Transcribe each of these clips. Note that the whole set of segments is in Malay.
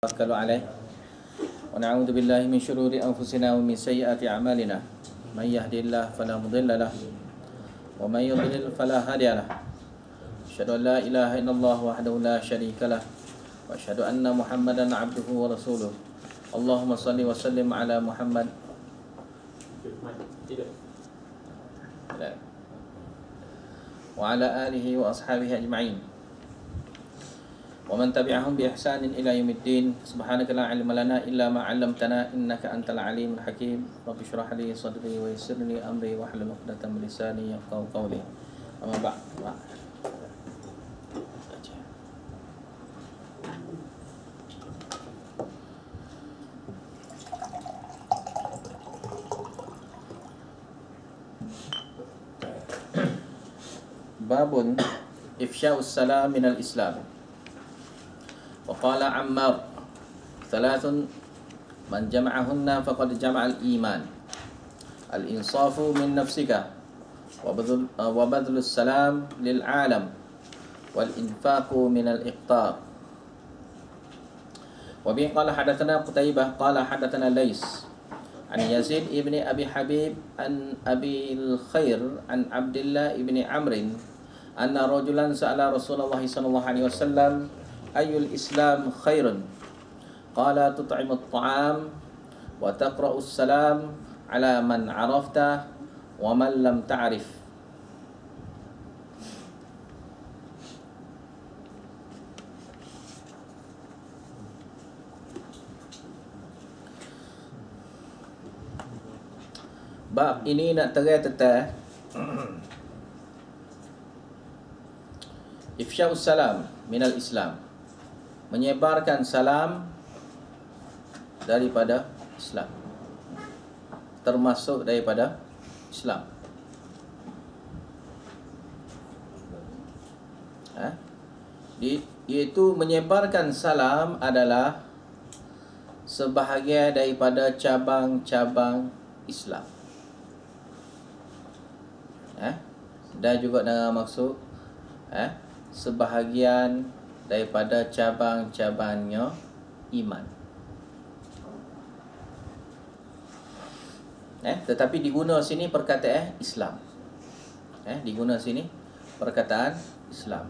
توكل عليه ونعوذ بالله من شرور أنفسنا ومن سيئات أعمالنا من يهدي الله فلا مضل له ومن يضلل فلا هادي له أشهد أن لا إله إلا الله وحده لا شريك له وأشهد أن محمدا عبده ورسوله اللهم صل وسلم على محمد وعلى آله وأصحابه أجمعين ومن تبعهم بإحسان إلى يوم الدين سبحانك لا علم لنا إلا ما علمتنا إنك أنت العليم الحكيم رب اشرح لي صدري ويسر لي أمري واحلل عقدة من لساني يفقهوا قولي أما بعد باب إفشاء السلام من الإسلام وقال عمار ثلاث من جمعهن فقد جمع الإيمان الإنصاف من نفسك وبذل السلام للعالم والإنفاق من الإقطار وبه قال حدثنا قتيبة قال حدثنا ليس عن يزيد ابن أبي حبيب عن أبي الخير عن عبد الله ابن عمرو أن رجلا سأل رسول الله صلى الله عليه وسلم أي الإسلام خير قال تطعم الطعام وتقرأ السلام على من عرفته ومن لم تعرف bab ini nak terai tentang ifsya'us salam minal Islam, menyebarkan salam daripada Islam, termasuk daripada Islam. Iaitu menyebarkan salam adalah sebahagian daripada cabang-cabang Islam. Dan juga dengan maksud sebahagian daripada cabang-cabangnya iman. Tetapi diguna sini perkataan Islam. Diguna sini perkataan Islam.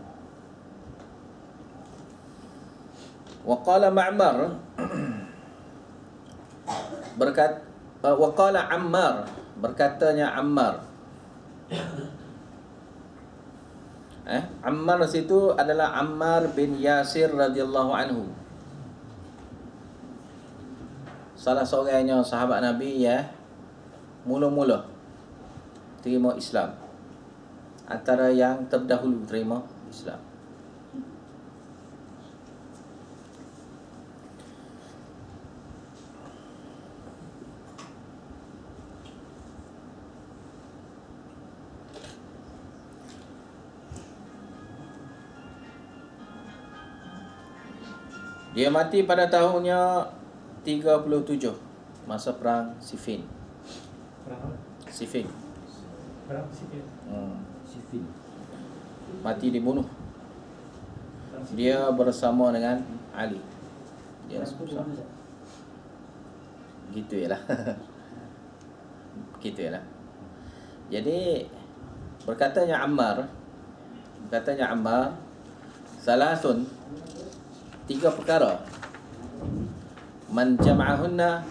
Wa qala Ma'mar wa qala Ammar, berkatanya Ammar. Ammar situ adalah Ammar bin Yasir radhiyallahu anhu, salah seorangnya sahabat Nabi mula-mula terima Islam, antara yang terdahulu terima Islam. Dia mati pada tahunnya 37 masa perang Siffin. Siffin. Mati dibunuh. Dia bersama dengan Ali. Dia bersama. Gitu yalah. Gitu yalah. Jadi berkatanya Ammar, salasun, tiga perkara. Man jama'ahunna,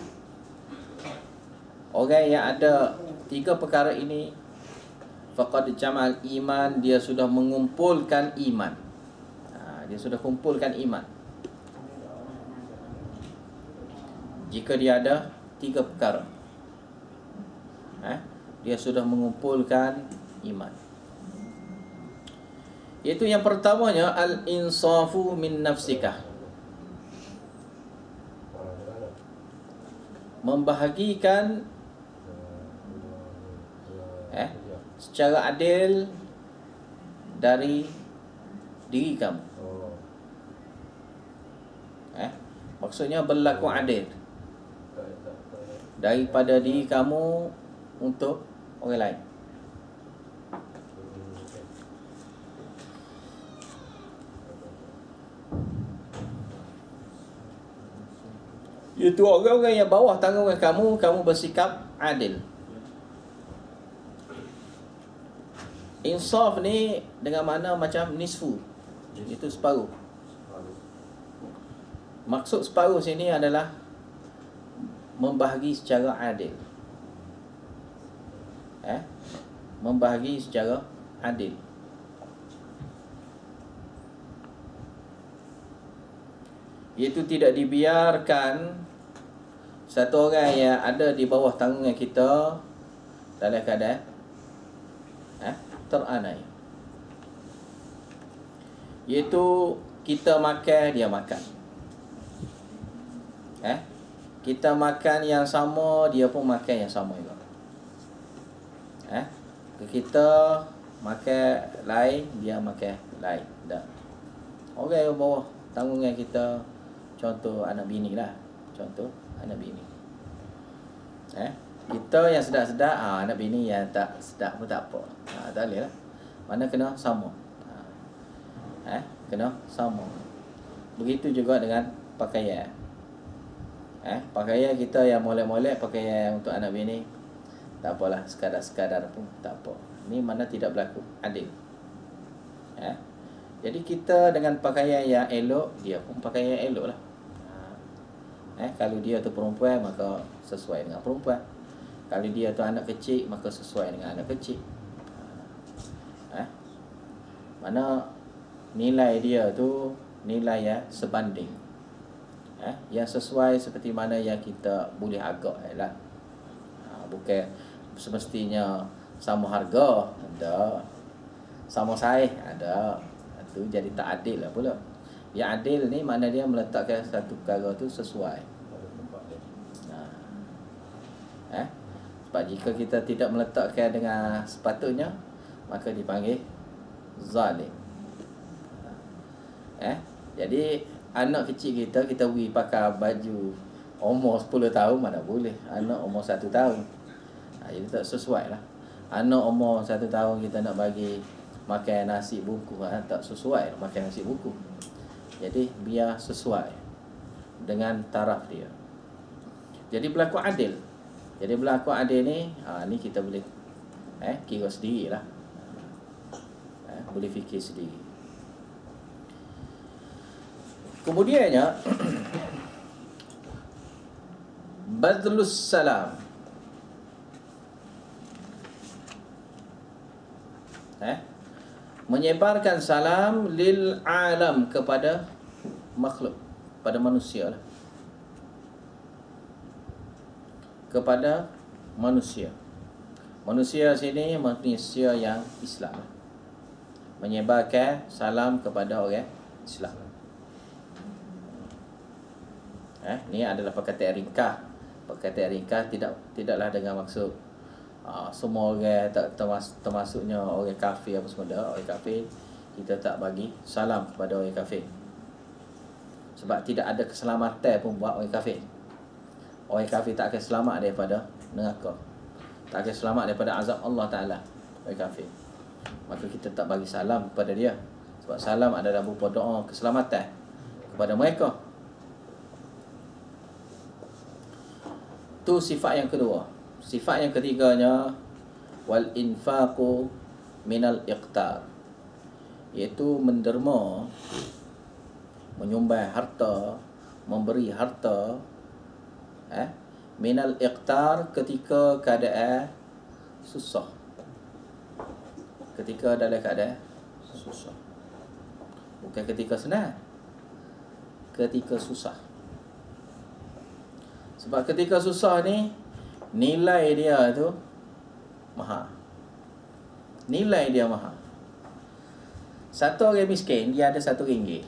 orang yang ada tiga perkara ini, faqad jama'al iman, dia sudah mengumpulkan iman. Dia sudah kumpulkan iman. Jika dia ada tiga perkara, dia sudah mengumpulkan iman. Iaitu yang pertamanya al-insafu min nafsika, membahagikan secara adil dari diri kamu. Maksudnya berlaku adil daripada diri kamu untuk orang lain. Iaitu orang-orang yang bawah tanggungan kamu, kamu bersikap adil. Insaf ni dengan makna macam nisfu, itu separuh. Maksud separuh sini adalah membahagi secara adil. Membahagi secara adil. Iaitu tidak dibiarkan satu orang yang ada di bawah tanggungan kita dalam keadaan teranai. Iaitu kita makan, dia makan. Kita makan yang sama, dia pun makan yang sama juga. Kita makan lain, dia makan lain. Dah. Orang yang bawah tanggungan kita, contoh anak bini lah. Contoh anak bini. Kita yang sedap-sedap, anak bini yang tak sedap pun tak apa. Tak boleh lah. Mana kena sama. Kena sama. Begitu juga dengan pakaian. Pakaian kita yang molek-molek, pakaian untuk anak bini, tak apalah, sekadar-sekadar pun tak apa. Ini mana tidak berlaku adil. Jadi kita dengan pakaian yang elok, dia pun pakaian yang elok lah. Kalau dia tu perempuan, maka sesuai dengan perempuan. Kalau dia tu anak kecil, maka sesuai dengan anak kecil. Mana nilai dia tu nilai yang sebanding, yang sesuai seperti mana yang kita boleh agak lah. Bukan semestinya sama harga, ada sama saiz, ada. Itu jadi tak adil lah pula. Yang adil ni makna dia meletakkan satu perkara tu sesuai. Sebab jika kita tidak meletakkan dengan sepatutnya, maka dipanggil zalim. Jadi anak kecil kita beri pakai baju umur 10 tahun, mana boleh. Anak umur 1 tahun, jadi tak sesuai lah. Anak umur 1 tahun kita nak bagi makan nasi bungkus, tak sesuai makan nasi bungkus. Jadi biar sesuai dengan taraf dia. Jadi berlaku adil. Jadi berlaku adil ni, ni kita boleh kira sendiri lah. Boleh fikir sendiri. Kemudiannya badlus salam. Menyebarkan salam lil alam, kepada makhluk, pada manusia lah. Kepada manusia. Manusia sini manusia yang Islam. Menyebarkan salam kepada orang Islam. Ni adalah perkataan ringkas. Perkataan ringkas tidaklah dengan maksud semua orang, tak termasuknya orang kafir apa semua dah. Orang kafir kita tak bagi salam kepada orang kafir. Sebab tidak ada keselamatan pun buat orang kafir. Orang kafir tak akan selamat daripada neraka, tak akan selamat daripada azab Allah Ta'ala. Orang kafir, maka kita tak bagi salam kepada dia. Sebab salam adalah berupa doa keselamatan kepada mereka. Tu sifat yang kedua. Sifat yang ketiganya, wal infaqu minal iqtar, iaitu menderma, menyumbang harta, memberi harta, minal iqtar, ketika keadaan susah. Ketika dalam keadaan susah, bukan ketika senang, ketika susah. Sebab ketika susah ni, nilai dia tu mahal. Nilai dia mahal. Satu orang miskin, dia ada RM1,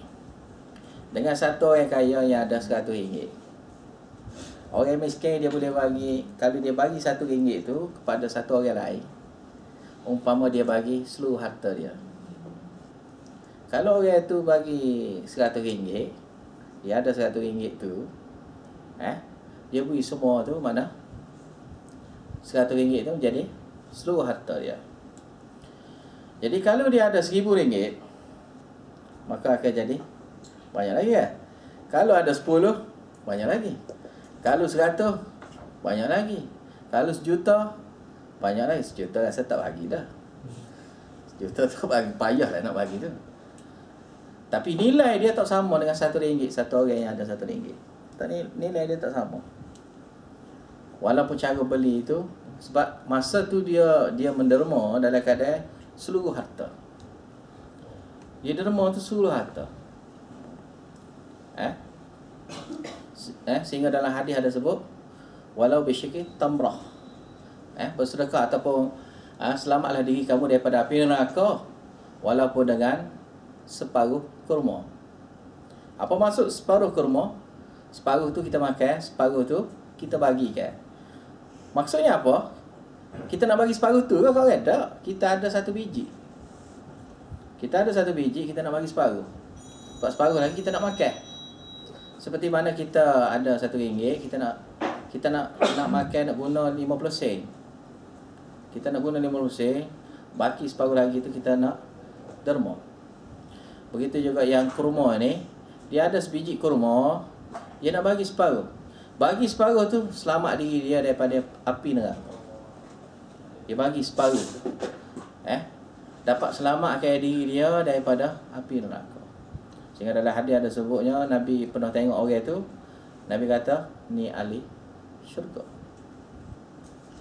dengan satu orang kaya yang ada RM100. Orang miskin dia boleh bagi, kalau dia bagi RM1 tu kepada satu orang lain, umpama dia bagi seluruh harta dia. Kalau orang tu bagi RM100, dia ada RM100 tu, dia beri semua tu, mana RM100 tu menjadi seluruh harta dia. Jadi kalau dia ada RM1,000, maka akan jadi banyak lagi kan? Kalau ada 10, banyak lagi. Kalau 100, banyak lagi. Kalau 1 juta, banyak lagi. 1 juta rasa tak bagi dah. 1 juta tu bagi, payah lah nak bagi tu. Tapi nilai dia tak sama dengan RM1. Satu orang yang ada RM1. Nilai dia tak sama. Walaupun cara beli itu, sebab masa tu dia menderma dalam keadaan seluruh harta. Dia derma tu seluruh harta. Sehingga dalam hadis ada sebut, walau bisyikri tamrah, bersedekah ataupun selamatlah diri kamu daripada api neraka walaupun dengan separuh kurma. Apa maksud separuh kurma? Separuh tu kita makan, separuh tu kita bagikan. Maksudnya apa? Kita nak bagi separuh tu ke kau tak? Kita ada 1 biji. Kita ada 1 biji, kita nak bagi separuh. Sebab separuh lagi kita nak makan. Seperti mana kita ada RM1, kita nak makan, nak guna 50 sen. Kita nak guna 50 sen, baki separuh lagi tu kita nak derma. Begitu juga yang kurma ni, dia ada sebiji kurma, dia nak bagi separuh. Bagi separuh tu selamat diri dia daripada api neraka. Dia bagi separuh. Dapat selamatkan diri dia daripada api neraka. Sehingga dalam hadis ada sebutnya, Nabi pernah tengok orang tu, Nabi kata, ni ahli syurga.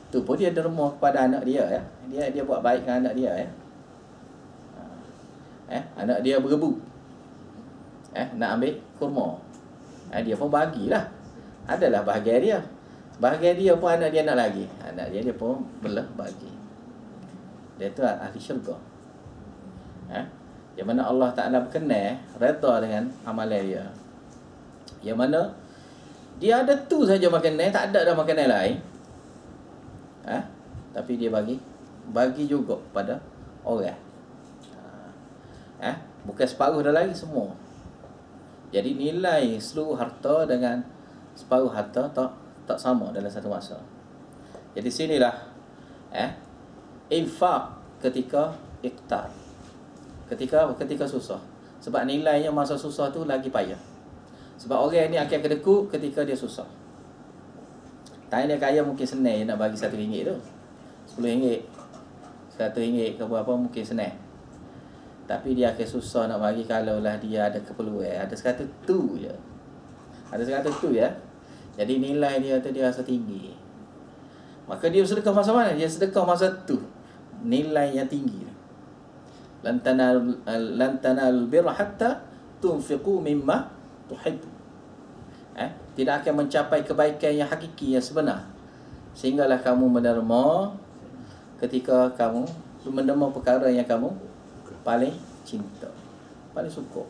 Tu pun dia derma kepada anak dia, ya. Dia buat baik dengan anak dia, ya. Anak dia berebu, nak ambil kurma, dia pun bagilah. Adalah bahagian dia. Bahagian dia pun anak dia nak lagi. Anak dia pun belah bagi. Dia tu ahli syurga. Yang mana Allah Ta'ala berkenan, redha dengan amalan dia. Yang mana dia ada tu saja makanan, tak ada dah makanan lain. Tapi dia bagi juga pada orang. Bukan separuh dah lagi, semua. Jadi nilai seluruh harta dengan separuh harta tak sama dalam satu masa. Jadi sinilah infak ketika iftar, ketika susah. Sebab nilainya masa susah tu lagi payah. Sebab orang ni akan kedekut ketika dia susah. Tanya dia kaya mungkin senang nak bagi RM1 tu, RM10, RM100 ke berapa mungkin senang. Tapi dia akan susah nak bagi kalaulah dia ada keperluan. Ada sekata tu je. Ada sekata tu ya. Jadi nilai dia tu dia rasa tinggi. Maka dia sedekah masa mana? Dia sedekah masa tu. Nilai yang tinggi. Lan tanalul birra hatta tunfiqu mimma tuhibbu. Tidak akan mencapai kebaikan yang hakiki, yang sebenar, sehinggalah kamu menderma ketika kamu menderma perkara yang kamu paling cinta, paling suka.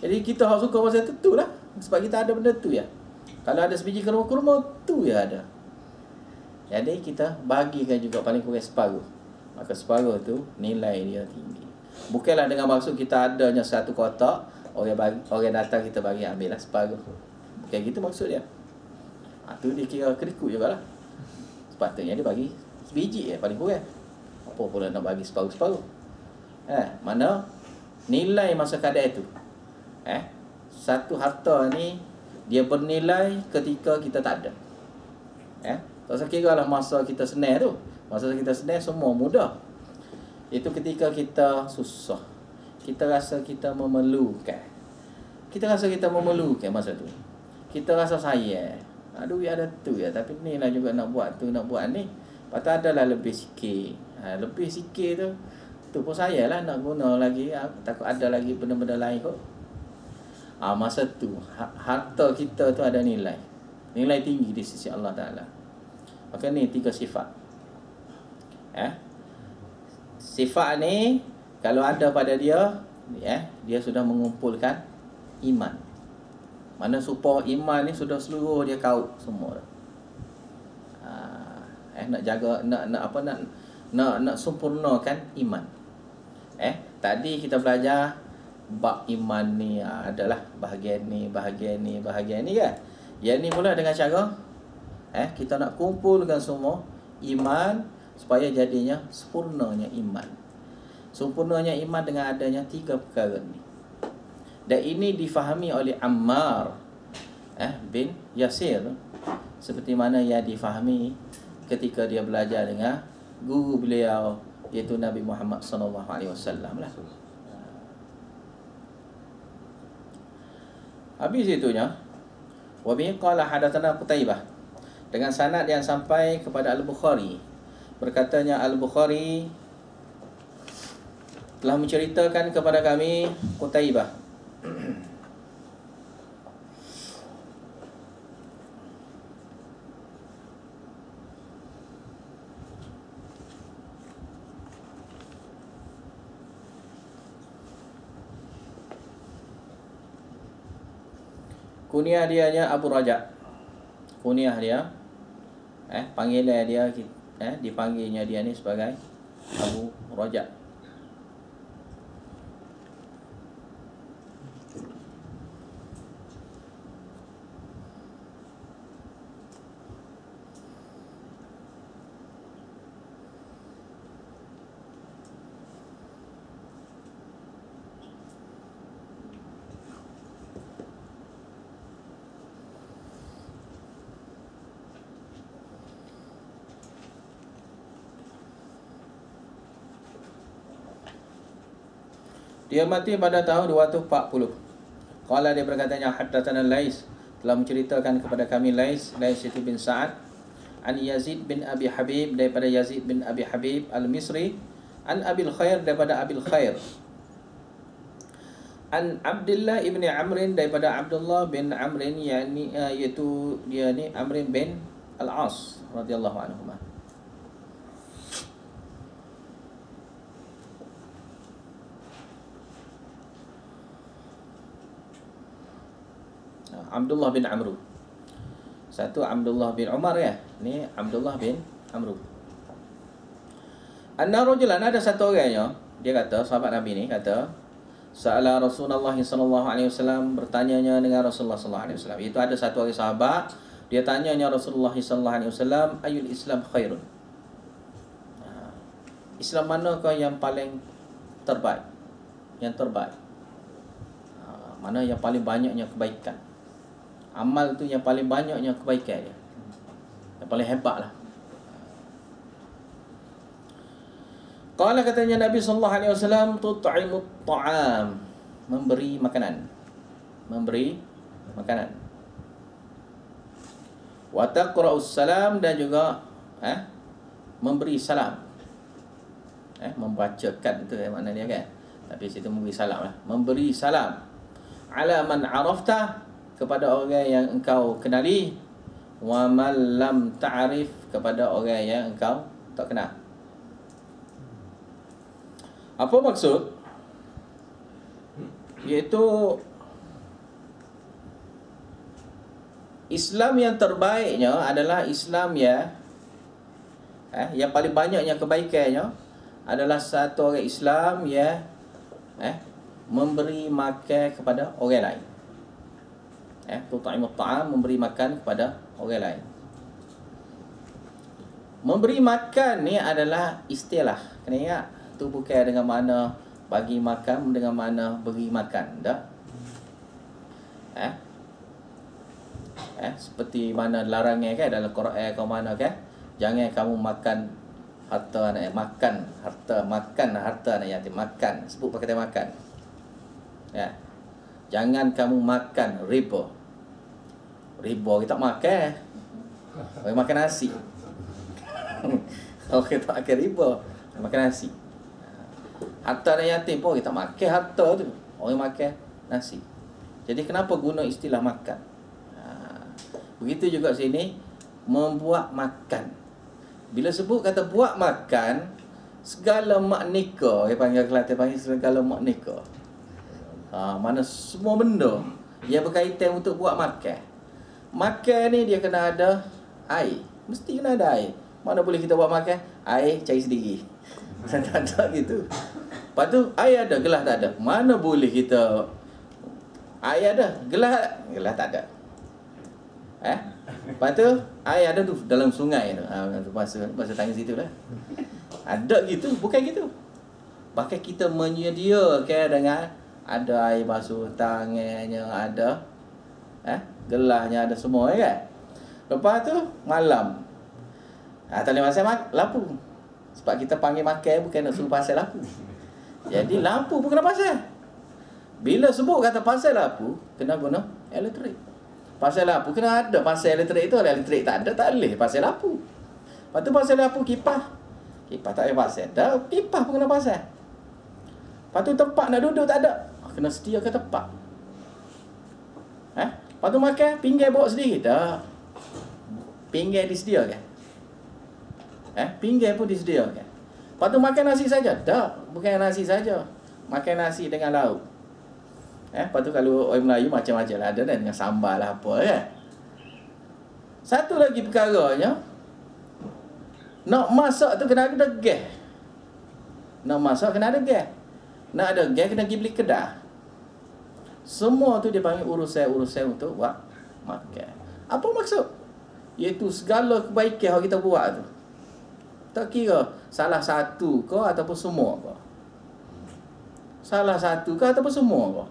Jadi kita harus suka masa tu lah. Sebab kita ada benda tu ya. Kalau ada sebiji kurma tu ya ada. Jadi kita bagikan juga paling kurang separuh. Maka separuh tu nilai dia tinggi. Bukanlah dengan maksud kita adanya 1 kotak, orang datang kita bagi, ambil lah separuh. Bukan gitu maksud dia. Tu dia kira kedekut jugalah. Sepatutnya dia bagi sebiji paling kurang. Apa pula nak bagi separuh-separuh. Mana nilai masa keadaan itu. Satu harta ni dia bernilai ketika kita tak ada. Tak usah kira lah masa kita senang tu. Masa kita senang semua mudah. Itu ketika kita susah, kita rasa kita memerlukan. Kita rasa kita memerlukan masa tu. Kita rasa sayang. Aduh ya ada tu ya, tapi ni lah juga nak buat tu, nak buat ni. Patut adalah lebih sikit. Lebih sikit tu, tu pun saya lah nak guna lagi. Takut ada lagi benda-benda lain kot. Masa tu harta kita tu ada nilai. Nilai tinggi di sisi Allah Ta'ala. Maka ni 3 sifat. Sifat ni kalau ada pada dia, dia sudah mengumpulkan iman. Mana supaya iman ni sudah seluruh dia kaut semua. Nak jaga, nak sempurnakan iman. Tadi kita belajar bab iman ni adalah bahagian ni kan. Yang ni mula dengan cara kita nak kumpulkan semua iman supaya jadinya sempurnanya iman. Sempurnanya iman dengan adanya 3 perkara ni. Dan ini difahami oleh Ammar bin Yasir seperti mana yang difahami ketika dia belajar dengan guru beliau, iaitu Nabi Muhammad sallallahu alaihi wasallam lah. Habis itunya, wa bi qala hadatsana Qutaibah, dengan sanad yang sampai kepada Al-Bukhari. Berkatanya Al-Bukhari telah menceritakan kepada kami Qutaibah kunyah dia Abu Raja. Kunyah dia panggilan dia dipanggilnya dia ni sebagai Abu Raja. Dia mati pada tahun 240. Qala, dia berkatanya haddatsana Lais, telah menceritakan kepada kami Lais itu bin Sa'ad, an Yazid bin Abi Habib, daripada Yazid bin Abi Habib Al-Misri, an Abil Khair, daripada Abil Khair, an Abdullah ibn Amrin, daripada Abdullah bin Amrin, yakni iaitu dia ni Amrin bin Al-As radhiyallahu anhu. Abdullah bin Amru. Satu Abdullah bin Umar ya. Ni Abdullah bin Amru. Anna rajulan, ada satu orangnya, dia kata, sahabat Nabi ni kata, sa'ala Rasulullah sallallahu alaihi wasallam, bertanyanya dengan Rasulullah sallallahu alaihi wasallam. Itu ada satu orang sahabat, dia tanyanya Rasulullah sallallahu alaihi wasallam, ayul Islam khairun. Islam manakah yang paling terbaik? Yang terbaik. Mana yang paling banyaknya kebaikan? Amal tu yang paling banyaknya kebaikan dia, yang paling hebat lah. Qala, katanya Nabi sallallahu alaihi wasallam, tut'imut ta'am, memberi makanan. Memberi makanan. Wa taqra'us salam, dan juga memberi salam. Membacakan tu makna dia kan. Tapi situ memberi salam lah. Memberi salam. Ala man arafta, kepada orang yang engkau kenali, wa man lam ta'rif, kepada orang yang engkau tak kenal. Apa maksud? Iaitu Islam yang terbaiknya adalah Islam yang paling banyaknya kebaikannya adalah satu orang Islam yang memberi makan kepada orang lain. Tut'imut ta'am, memberi makan kepada orang lain. Memberi makan ni adalah istilah. Kena ingat, tu bukan dengan mana bagi makan, dengan mana beri makan. Tak? Seperti mana larangan kan dalam Quran kau mana kan? Jangan kamu makan harta anak yatim, makan. Sebut pakai makan. Jangan kamu makan riba. Riba kita makan. Orang makan nasi. Orang kita makan riba, makan nasi. Harta anak yatim pun kita makan harta tu. Orang makan nasi. Jadi kenapa guna istilah makan? Begitu juga sini, membuat makan. Bila sebut kata buat makan, segala maknika, dia panggil Kelantan panggil segala maknika. Mana semua benda yang berkaitan untuk buat makan. Makan ni dia kena ada air. Mesti kena ada air. Mana boleh kita buat makan? Air cari sendiri. Tak ada gitu. Lepas tu air ada, gelas tak ada. Mana boleh kita air ada, gelas tak ada. Lepas tu air ada tu dalam sungai tu. Masa tanya situ lah. Ada gitu, bukan gitu. Bahkan kita menyediakan dengan ada air basuh tangannya, ada gelasnya, ada semua kan. Lepas tu malam. Tak boleh pasal lampu. Sebab kita panggil makan bukan nak suruh pasal lampu. Jadi lampu pun kena pasal. Bila sebut kata pasal lampu, kena guna elektrik. Pasal lampu kena ada pasal elektrik tu. Elektrik tak ada, tak boleh pasal lampu. Lepas tu pasal lampu kipas. Kipas tak boleh pasal. Dah kipas pun kena pasal. Lepas tu tempat nak duduk tak ada. Kena sediakan tempat. Lepas tu makan, pinggan bawa sendiri. Dah. Pinggan disediakan. Pinggan pun disediakan. Lepas tu makan nasi saja. Tak, bukan nasi saja. Makan nasi dengan lauk. Lepas tu kalau orang Melayu macam-macam lah. Ada dengan sambal lah apa kan. Satu lagi perkaranya, nak masak tu kena ada gas. Nak masak kena ada gas. Nak ada gas kena pergi beli kedah. Semua tu dia panggil urusan-urusan untuk buat makan. Apa maksud? Iaitu segala kebaikan yang kita buat tu. Tak kira salah satu ke ataupun semua ke. Salah satu ke ataupun semua ke.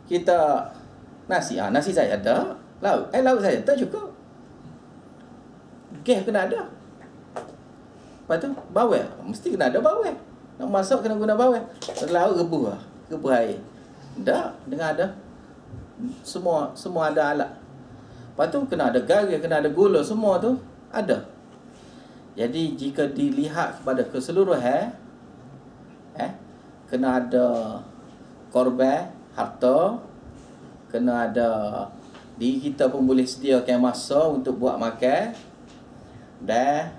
Kita nasi, nasi saya ada. Lauk saya tak cukup. Gas kena ada. Lepas tu bawang, mesti kena ada bawang. Nak masak kena guna bawang. Lauk rebus air. Dah, dengan ada semua ada alat. Lepas tu kena ada garam, kena ada gula, semua tu ada. Jadi jika dilihat kepada keseluruhan, kena ada korban, harta, kena ada diri kita pun boleh sediakan masa untuk buat makan, dan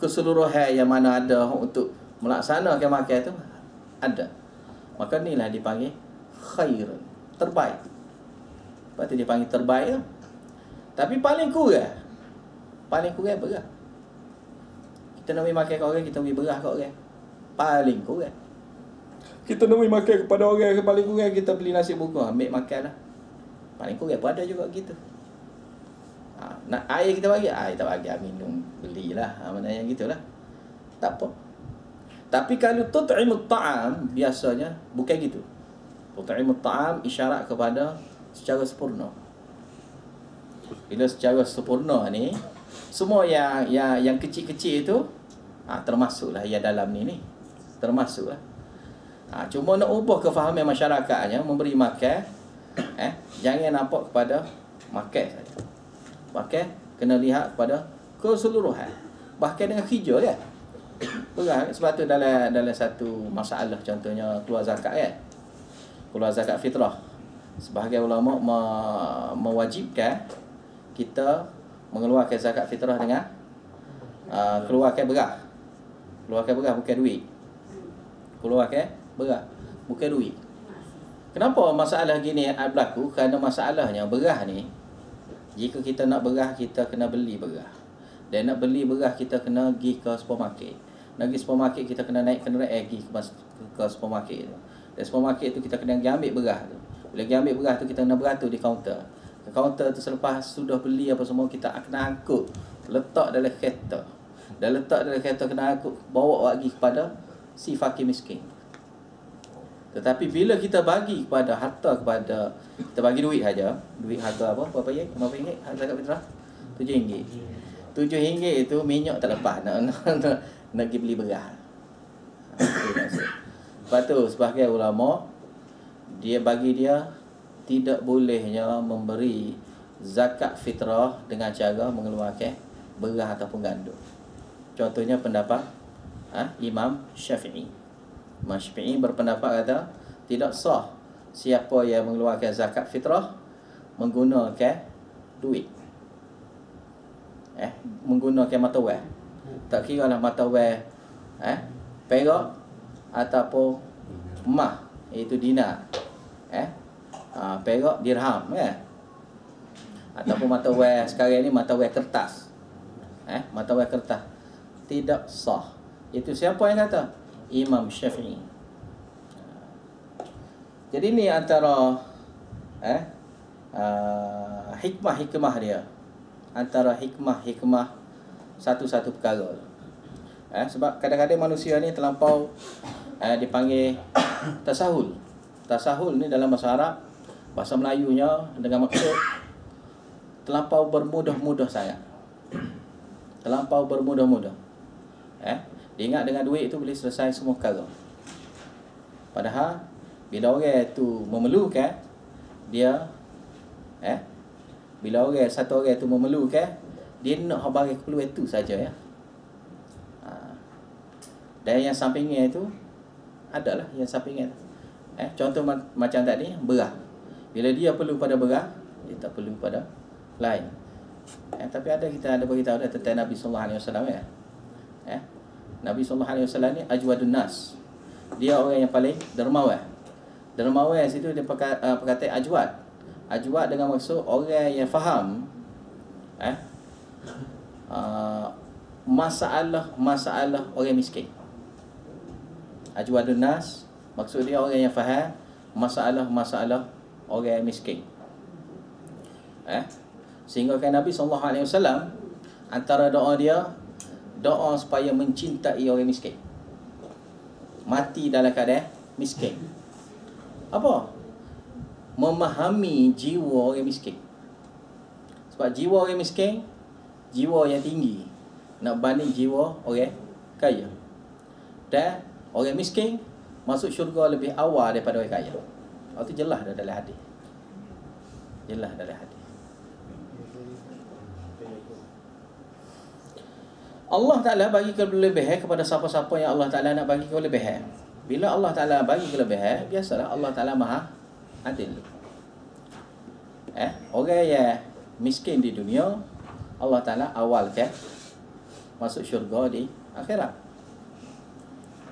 keseluruhan yang mana ada untuk melaksanakan makan tu ada. Maka inilah dipanggil khair, terbaik. Lepas tu dia panggil terbaik tu. Tapi paling kurang berat. Kita nak makan kat orang, kita beri beras kat orang. Paling kurang. Kita nak makan kepada orang, paling kurang kita beli nasi buka, ambil makan lah. Paling kurang pun ada juga gitu. Nak air kita bagi, air tak bagi, minum, belilah. Mana yang gitulah. Tak apa. Tapi kalau tut'imut ta'am, biasanya bukan gitu. Tut'imut ta'am isyarat kepada secara sempurna. Bila secara sempurna ni, semua yang kecil-kecil itu termasuklah yang dalam ni termasuklah. Cuma nak ubah kefahaman masyarakatnya, memberi makan, jangan nampak kepada makan saja. Makan kena lihat kepada keseluruhan. Bahkan dengan hijau ya. Berat. Sebab tu dalam satu masalah, contohnya keluar zakat kan. Keluar zakat fitrah. Sebahagian ulama mewajibkan kita mengeluarkan zakat fitrah dengan keluarkan beras. Keluarkan beras bukan duit. Keluarkan beras bukan duit. Kenapa masalah gini berlaku? Kerana masalahnya beras ni, jika kita nak beras, kita kena beli beras. Dan nak beli beras, kita kena pergi ke supermarket. Nak pergi supermarket, kita kena naik kenderaan pergi ke supermarket tu. Dan supermarket tu kita kena pergi ambil beras tu. Bila pergi ambil beras tu, kita kena beratur di kaunter. Ke kaunter tu selepas sudah beli apa semua, kita kena angkut, letak dalam kereta. Dan letak dalam kereta, kena angkut, bawa lagi kepada si fakir miskin. Tetapi bila kita bagi kepada harta, kita bagi duit saja, duit harga apa? Berapa ringgit? Harga zakat fitrah? RM7. RM7 itu minyak tak lepas nak pergi beli beras. Lepas tu sebahagian ulama bagi dia tidak bolehnya memberi zakat fitrah dengan cara mengeluarkan beras ataupun gandum. Contohnya pendapat Imam Syafi'i. Imam Syafi'i berpendapat kata tidak sah siapa yang mengeluarkan zakat fitrah menggunakan duit. Menggunakan mata wang. Tak kira lah mata wang perak ataupun emas, iaitu dinar. Perak dirham ataupun mata wang sekarang ni mata wang kertas. Mata wang kertas tidak sah. Itu siapa yang kata? Imam Syafi'i. Jadi ni antara hikmah-hikmah dia. Antara hikmah-hikmah satu-satu perkara. Sebab kadang-kadang manusia ni terlampau dipanggil tasahul. Tasahul ni dalam bahasa Arab Bahasa Melayunya dengan maksud terlampau bermudah-mudah sangat. Terlampau bermudah-mudah. Dia ingat dengan duit itu boleh selesai semua perkara. Padahal bila orang itu memerlukan, dia bila satu orang itu memerlukan, dia nak bagi keperluan itu saja ya. Dan yang sampingnya itu adalah yang sampingnya. Contoh macam tadi, beras. Bila dia perlu pada beras, dia tak perlu pada lain. Tapi kita ada beritahu tentang Nabi sallallahu alaihi wasallam ya. Nabi sallallahu alaihi wasallam ni ajwadun nas. Dia orang yang paling dermawan. Dermawan situ dia perkataan ajwad. Ajwad dengan maksud orang yang faham masalah orang miskin. Ajwadun nas maksud dia orang yang faham masalah orang miskin. Sehingga kan Nabi SAW antara doa dia, doa supaya mencintai orang miskin, mati dalam keadaan miskin. Apa? Memahami jiwa orang miskin. Sebab jiwa orang miskin, jiwa yang tinggi nak banding jiwa orang kaya. Dan orang miskin masuk syurga lebih awal daripada orang kaya. Itu jelas dah dalam hadis. Jelas dalam hadis. Allah Ta'ala bagi kelebihan kepada siapa-siapa yang Allah Ta'ala nak bagi kelebihan. Bila Allah Ta'ala bagi kelebihan, biasalah Allah Ta'ala maha adil. Orang yang miskin di dunia, Allah Ta'ala awalkan masuk syurga di akhirat.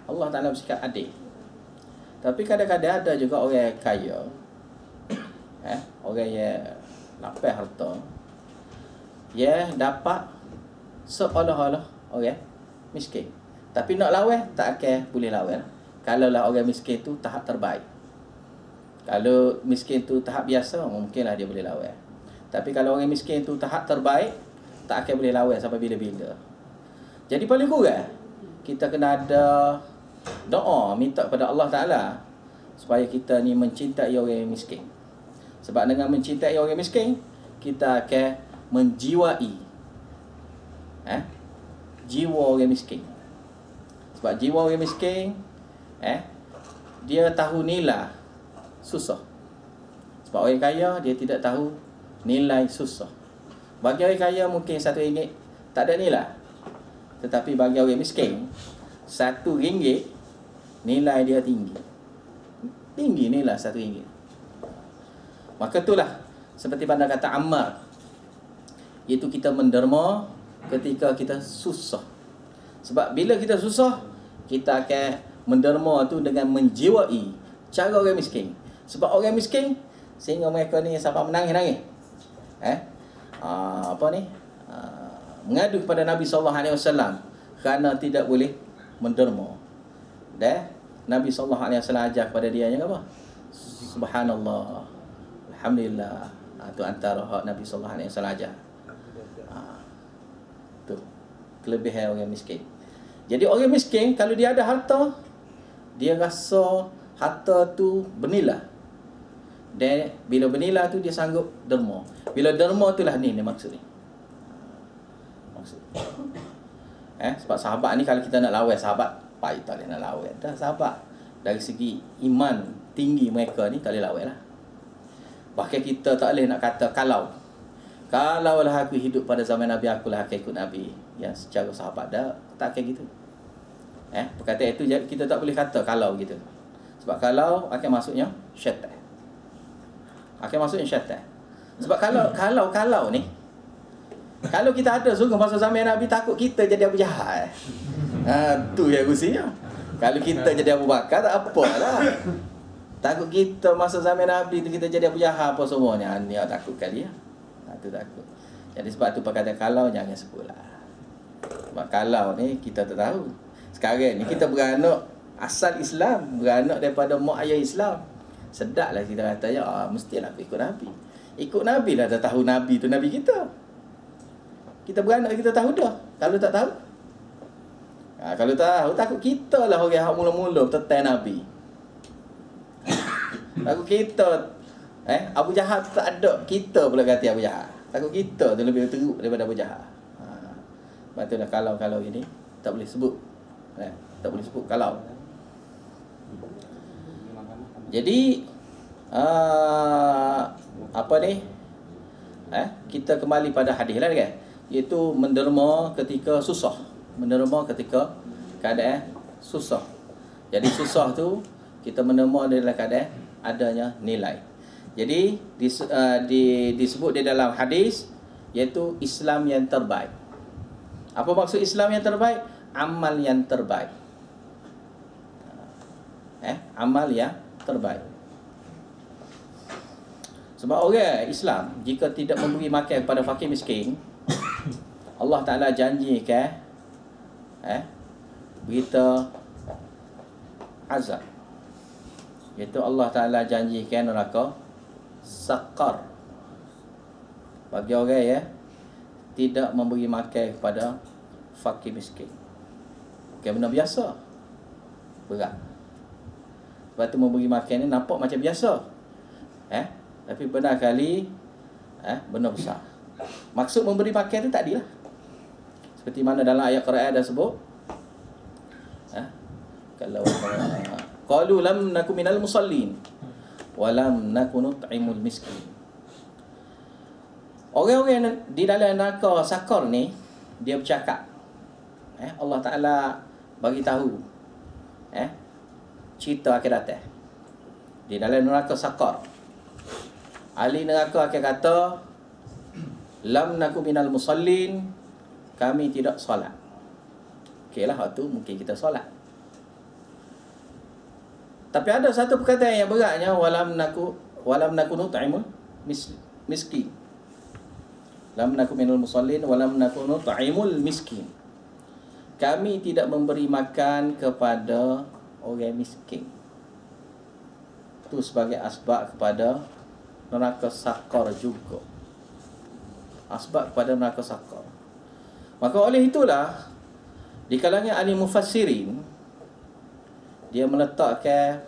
Allah Ta'ala bersikap adil. Tapi kadang-kadang ada juga orang yang kaya, orang yang lapar harta, yang dapat seolah-olah orang miskin. Tapi nak lawan, tak akan boleh lawan. Kalaulah orang miskin tu tahap terbaik. Kalau miskin tu tahap biasa, mungkinlah dia boleh lawan. Tapi kalau orang miskin tu tahap terbaik, tak akan boleh lawan sampai bila-bila. Jadi paling kurang kita kena ada doa minta kepada Allah Ta'ala supaya kita ni mencintai orang miskin. Sebab dengan mencintai orang miskin, kita akan menjiwai jiwa orang miskin. Sebab jiwa orang miskin dia tahu nilai susah. Sebab orang kaya dia tidak tahu nilai susah. Bagi orang kaya mungkin RM1 tak ada nilai. Tetapi bagi orang miskin, RM1 nilai dia tinggi. Tinggi nilai RM1. Maka itulah seperti mana kata Ammar, iaitu kita menderma ketika kita susah. Sebab bila kita susah, kita akan menderma tu dengan menjiwai cara orang miskin. Sebab orang miskin, sehingga mereka ni sampai menangis-nangis. Mengadu kepada Nabi SAW kerana tidak boleh menderma. Dan Nabi SAW ajar kepada dia yang apa? Subhanallah, Alhamdulillah. Itu antara hak Nabi SAW ajar. Tu kelebihan orang miskin. Jadi orang miskin kalau dia ada harta, dia rasa harta tu bernilai. Dan bila bernilai tu dia sanggup derma. Bila derma itulah ni maksud ni. Maksud. Sebab sahabat ni kalau kita nak lawan sahabat, payah tak boleh nak lawan. Dah sahabat dari segi iman tinggi mereka ni tak boleh lawan lah. Bahkan kita tak boleh nak kata kalau lah aku hidup pada zaman Nabi, akulah akan ikut Nabi. Yang secara sahabat dah tak akan gitu. Perkataan itu kita tak boleh kata kalau gitu. Sebab kalau akan masuknya syaitan. Akan masuknya syaitan. Sebab kalau ni, kalau kita ada sungguh masa zaman Nabi, takut kita jadi Abu Jahal. Tu yang rusinya. Kalau kita jadi Abu Bakar tak apalah. Takut kita masa zaman Nabi tu kita jadi Abu Jahal apa semuanya. Ni takut kali ya. Itu takut. Jadi sebab tu perkataan kalau jangan sebutlah. Sebab kalau ni kita tak tahu. Sekarang ni kita beranak asal Islam, beranak daripada mak ayah Islam. Sedaplah kita kata ya, mestilah aku ikut Nabi. Ikut Nabi lah, dah tahu Nabi tu Nabi kita. Kita beranak kita tahu dah. Kalau tak tahu, kalau tahu takut kita lah orang yang mula-mula tetap Nabi. Takut kita Abu Jahal tak ada, kita pula kata Abu Jahal. Takut kita tu lebih teruk daripada Abu Jahal. Sebab tu dah kalau ini tak boleh sebut. Tak boleh sebut kalau. Jadi apa ni? Kita kembali pada hadis lah kan. Iaitu menderma ketika susah. Menderma ketika keadaan susah. Jadi susah tu kita menderma dalam keadaan adanya nilai. Jadi disebut di dalam hadis iaitu Islam yang terbaik. Apa maksud Islam yang terbaik? Amal yang terbaik. Amal yang terbaik. Sebab orang Islam jika tidak memberi makan kepada fakir miskin, Allah Ta'ala janjikan berita azab. Iaitu Allah Ta'ala janjikan neraka Saqar bagi orang tidak memberi makan kepada fakir miskin. Bukan benda biasa, berat. Sebab tu memberi makan ni nampak macam biasa, tapi benar kali benar besar. Maksud memberi makan tu tadi lah, seperti mana dalam ayat Quran dah sebut, kalau qalu lam nakum minal musallin wa lam nakun nut'imul miskin. Orang-orang di dalam neraka Sakar ni dia bercakap, Allah Ta'ala bagi tahu cerita akan datang di dalam neraka Sakar. Ahli neraka akan kata, lam nakum minal musallin, kami tidak solat. Okeylah, waktu mungkin kita solat. Tapi ada satu perkataan yang beratnya, walam naku nut'imul miskin. Lam naku minal musallin walam naku nut'imul miskin. Kami tidak memberi makan kepada orang miskin. Itu sebagai asbab kepada neraka Sakar juga. Asbab kepada neraka Sakar. Maka oleh itulah di kalangan ahli mufassirin dia meletakkan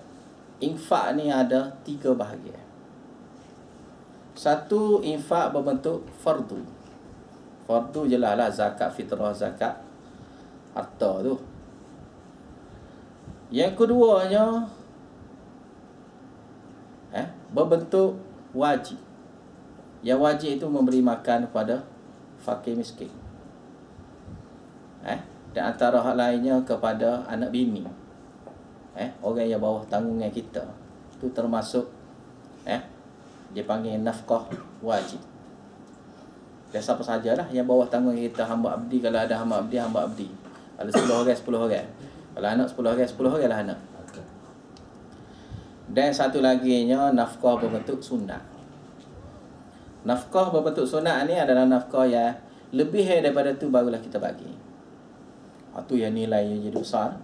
infak ni ada 3 bahagian. Satu, infak berbentuk fardu. Fardu jelaslah zakat fitrah, zakat harta tu. Yang keduanya berbentuk wajib. Yang wajib itu memberi makan kepada fakir miskin. Dan antara hal lainnya kepada anak bini. Orang yang bawah tanggungan kita. Itu termasuk dia panggil nafkah wajib. Dan siapa sajalah yang bawah tanggungan kita, hamba abdi. Kalau ada hamba abdi. Kalau 10 orang, 10 orang. Kalau anak 10 orang, 10 orang lah anak. Dan satu lagi nya nafkah berbentuk sunat. Nafkah berbentuk sunat ni adalah nafkah yang lebih daripada tu barulah kita bagi. Itu yang nilainya jadi besar.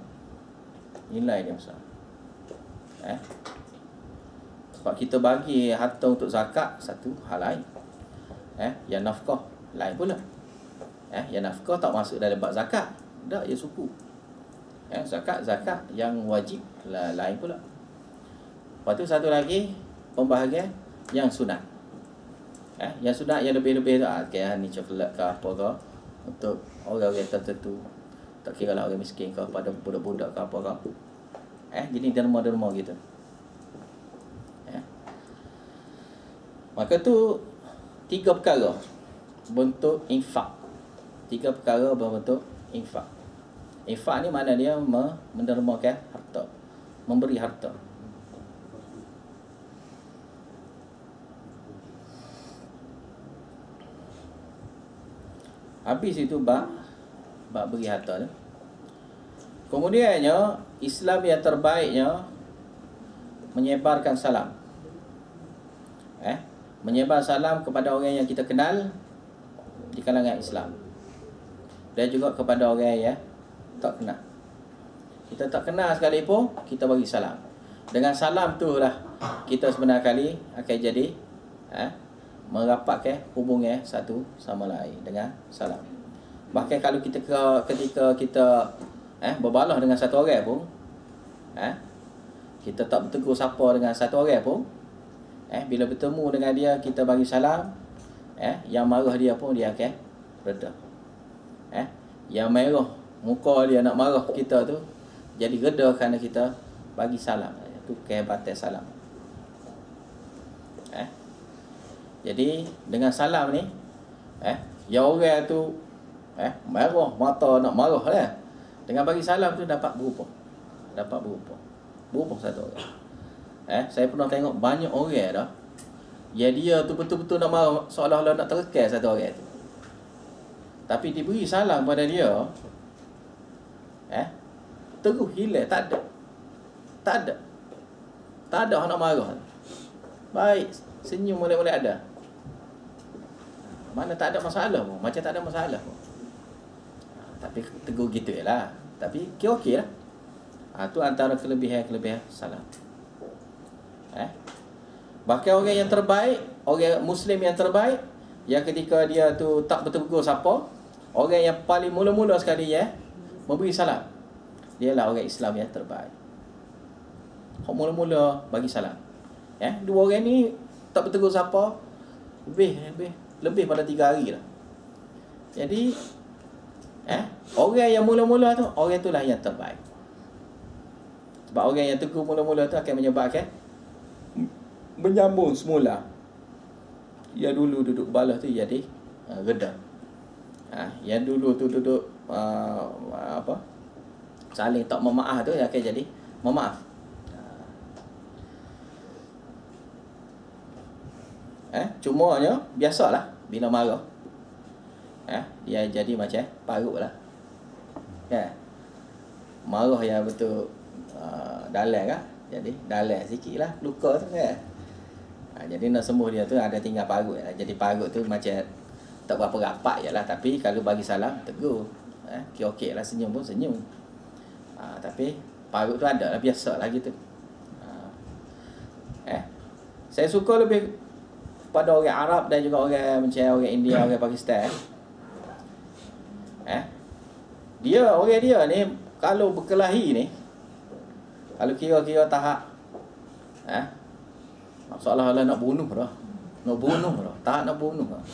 Nilai dia besar. Sebab kita bagi harta untuk zakat satu hal lain. Yang nafkah lain pula. Yang nafkah tak masuk dalam bab zakat. Tak, ia suku. Zakat yang wajib lain pula. Lepas tu satu lagi pembahagian yang sunat. Yang sunat yang lebih-lebih tu kayak ni coklat ke apa ke untuk orang-orang tertentu. Tak kira lah orang miskin ke, pada budak-budak ke apa ke. Jadi derma-derma gitu. Maka tu 3 perkara bentuk infak. 3 perkara berbentuk infak. Infak ni mana dia mendermakan harta, memberi harta. Habis itu bab beri harta tu. Kemudiannya Islam yang terbaiknya menyebarkan salam. Menyebar salam kepada orang yang kita kenal di kalangan Islam. Dan juga kepada orang yang tak kenal. Kita tak kenal sekalipun, kita bagi salam. Dengan salam tu lah kita sebenarnya kali akan jadi merapatkan hubungan satu sama lain dengan salam. Bahkan kalau ketika kita berbalah dengan satu orang pun, kita tak bertegur sapa dengan satu orang pun, Bila bertemu dengan dia, kita bagi salam, yang marah dia pun dia akan reda. Yang merah muka dia nak marah kita tu jadi reda kerana kita bagi salam. Itu kehebatan salam. Jadi dengan salam ni, yang orang tu marah, mata nak marah lah, dengan bagi salam tu dapat berubah. Berubah satu orang. Saya pernah tengok banyak orang dah, ya dia tu betul-betul nak marah, seolah-olah nak terkekas satu orang tu. Tapi diberi salam pada dia, terus hilang, tak ada orang nak marah. Baik, senyum boleh ada. Mana tak ada masalah pun, macam tak ada masalah pun. Tapi tegur gitu je lah. Tapi okey lah. Tu antara kelebihan salam. Bahkan orang yang terbaik, orang Muslim yang terbaik, yang ketika dia tu tak bertegur siapa, orang yang paling mula-mula sekali memberi salam, dialah orang Islam yang terbaik. Mula-mula bagi salam. Dua orang ni tak bertegur siapa, lebih pada 3 hari lah. Jadi orang yang mula-mula tu, orang itulah yang terbaik. Sebab orang yang tegur mula-mula tu akan menyebabkan menyambung semula. Yang dulu duduk balah tu jadi reda. Yang dulu tu duduk saling tak memaaf tu akan jadi memaaf. Cumanya biasalah bila marah, dia jadi macam parut lah. Marah yang betul dalam kan, jadi dalam sikit lah luka tu kan. Jadi nak sembuh dia tu ada tinggal parut lah. Jadi parut tu macam tak berapa rapat je lah. Tapi kalau bagi salam, tegur. Okey lah, senyum pun senyum. Tapi parut tu ada lah, biasa lah gitu. Saya suka lebih pada orang Arab dan juga orang macam orang India, orang Pakistan. Orang dia ni kalau berkelahi ni, kalau kira-kira tahap seolah-olah nak bunuh dah. Tak nak bunuh dah.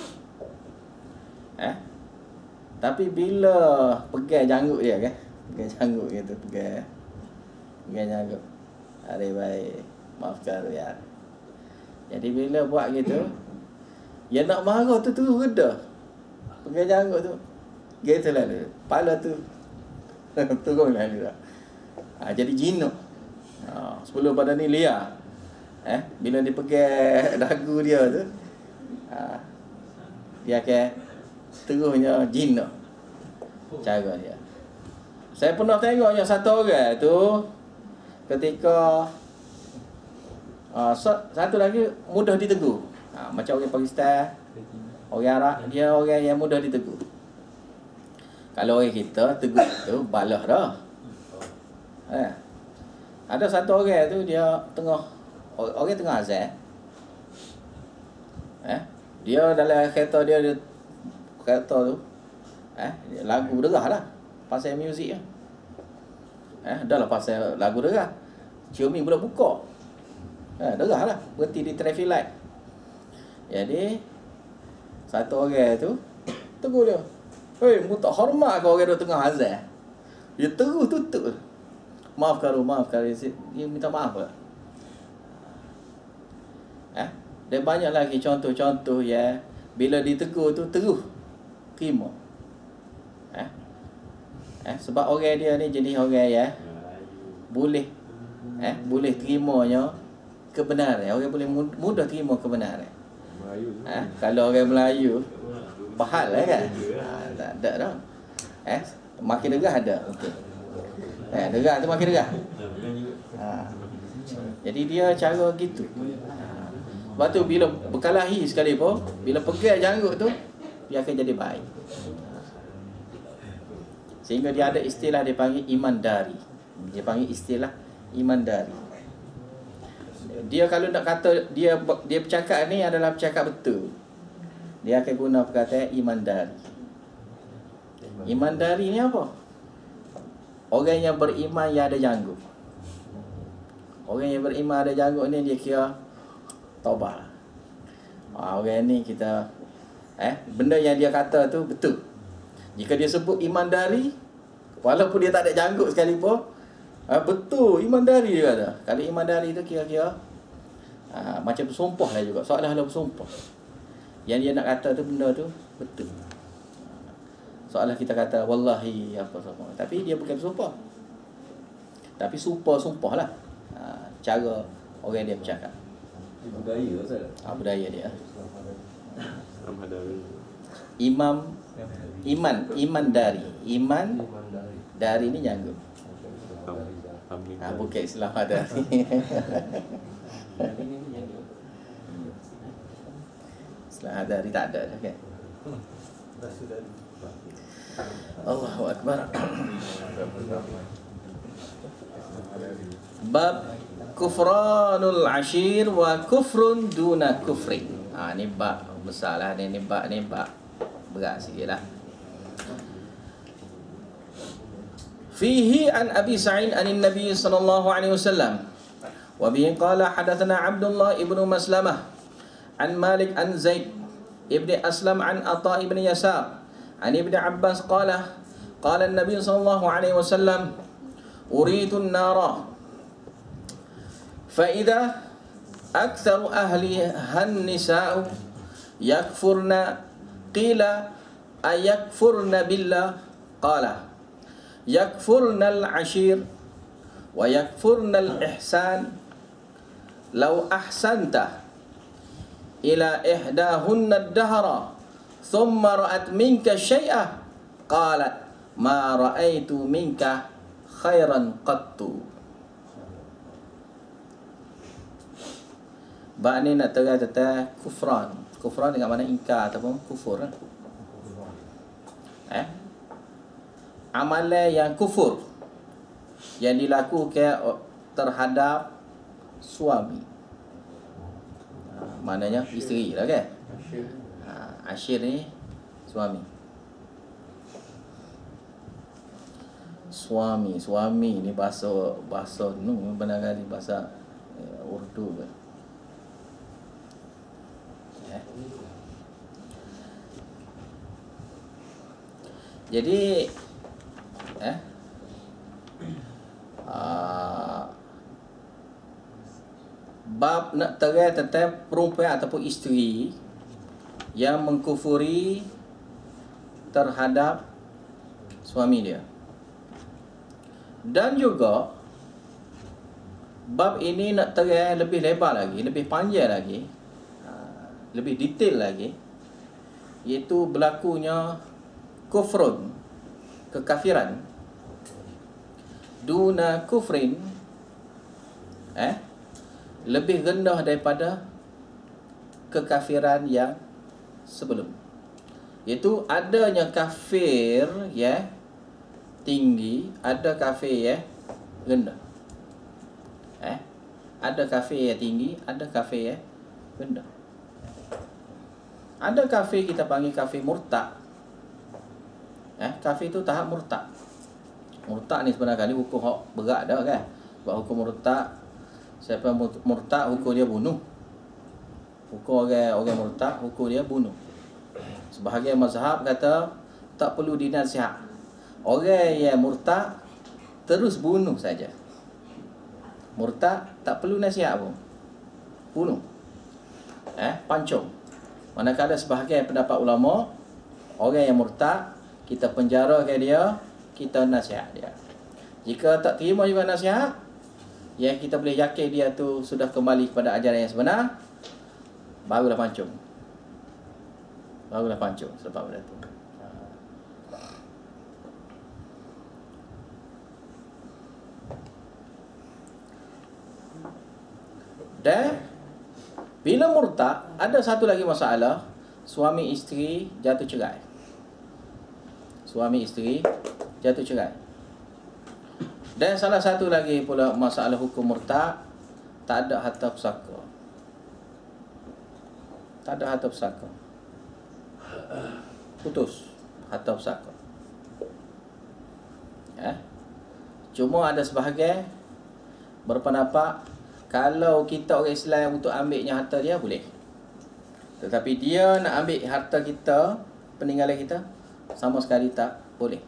Tapi bila pegang janggut dia kan, pegang janggut gitu, pegang janggut. Hari baik, maafkan ya. Jadi bila buat gitu, yang nak marah tu reda. Pegang janggut tu, gitu lah dia. Kepala tu turun lah dia. Jadi jinak. Sebelum pada ni liar. Bila dia pegang dagu dia tu, dia akan terusnya jinak cara dia. Saya pernah tengok yang satu orang tu ketika satu lagi mudah ditegur. Macam orang Pakistan, orang Arab, dia orang yang mudah ditegur. Kalau orang kita tegur tu balah dah. Ada satu orang tu dia tengah azan. Dia dalam kereta dia kereta tu lagu derah lah, pasal muzik lah. Dah lah pasal lagu derah. Ciumi pula buka. Derah lah, berhenti di traffic light. Jadi satu orang tu tegur dia, "Hei, mu tak hormat ke orang tu tengah azan?" Dia terus tutup. Maafkan, dia minta maaf lah. Dan banyak lagi contoh-contoh ya, bila ditegur tu terus terima. Sebab orang dia ni jenis orang ya, boleh terimanya kebenaran. Orang boleh mudah terima kebenaran. Kalau orang Melayu pahal lah kan. Tak ada dah. Makin derah ada. Okey. Derah tu makin derah. Jadi dia cara gitu. Lepas tu bila berkelahi sekali pun, bila pegang janggut tu, dia akan jadi baik. Sehingga dia ada istilah dia panggil imandari. Dia panggil istilah imandari. Dia kalau nak kata dia bercakap ni adalah bercakap betul, dia akan guna perkataan imandari. Imandari ni apa? Orang yang beriman yang ada janggut. Orang yang beriman ada janggut ni dia kira taubat lah. Orang ni kita benda yang dia kata tu betul. Jika dia sebut imandari, walaupun dia tak ada janggut sekalipun, betul imandari dia kata. Kalau imandari tu kira-kira macam bersumpah lah juga, seolah-olah bersumpah. Yang dia nak kata tu benda tu betul. Seolah kita kata wallahi apa semua, tapi dia bukan bersumpah. Tapi sumpah lah. Cara orang dia bercakap. Budaya Ustaz. Budaya dia. Iman dari ni janggut. Bukan Islam ada. Islam dari tak ada kan. Allahu Akbar. Bab kufranul ashir wa kufrun duna kufrin. Ni bab besar lah. Ni bab berat sikit lah. Fihi an Abi Sa'id an Nabi sallallahu alaihi wasallam wa bihi qala hadatsana Abdullah ibn Maslamah an Malik an Zaid ibn Aslam an Atha ibn Yasar an Ibn Abbas qala qala an-nabi sallallahu alaihi wasallam uritu an-nara fa idza aktharu ahliha an-nisa'u yakfurna qila ayakfurna billah qala yakfurna al-ashir wa yakfurna al-ihsan law ahsanta ila ihdahunna ad-dahra thumma ra'at minka syai'ah qalat ma ra'aitu minka khairan qattu. Bab ni nak terang tentang kufran. Kufran dengan mana ingkar ataupun kufur. Amalan yang kufur yang dilakukan terhadap suami, maknanya isteri lah kan. Ashir ni suami. Suami ni bahasa nu barangkali bahasa Urdu ke. Jadi bab nak terang tentang perempuan ataupun isteri yang mengkufuri terhadap suami dia. Dan juga bab ini nak terang lebih lebar lagi, lebih panjang lagi, lebih detail lagi, iaitu berlakunya kufrun, kekafiran, duna kufrin, lebih rendah daripada kekafiran yang sebelum. Iaitu adanya kafir tinggi, ada kafir rendah. Ada kafir yang tinggi, ada kafir rendah. Ada kafir kita panggil kafir murtad. Kafir itu tahap murtad. Murtad ni sebenarnya kali hukum berat dah kan. Sebab hukum murtad, siapa murtad hukum dia bunuh. Hukum orang murtad hukum dia bunuh. Sebahagian mazhab kata tak perlu dinasihat. Orang yang murtad terus bunuh saja. Murtad tak perlu nasihat pun, bunuh. Pancung. Manakala sebahagian pendapat ulama, orang yang murtad kita penjarakan dia, kita nasihat dia. Jika tak terima juga nasihat, yang kita boleh yakin dia tu sudah kembali kepada ajaran yang sebenar, barulah pancung. Barulah pancung selepas benda tu. Dan bila murtad, ada satu lagi masalah, suami isteri jatuh cerai. Suami isteri jatuh cerai. Dan salah satu lagi pula masalah hukum murtad, tak ada harta pusaka. Tak ada harta pusaka. Putus harta pusaka. Cuma ada sebahagian berpendapat kalau kita orang Islam untuk ambilnya harta dia, boleh. Tetapi dia nak ambil harta kita, peninggalan kita, sama sekali tak boleh.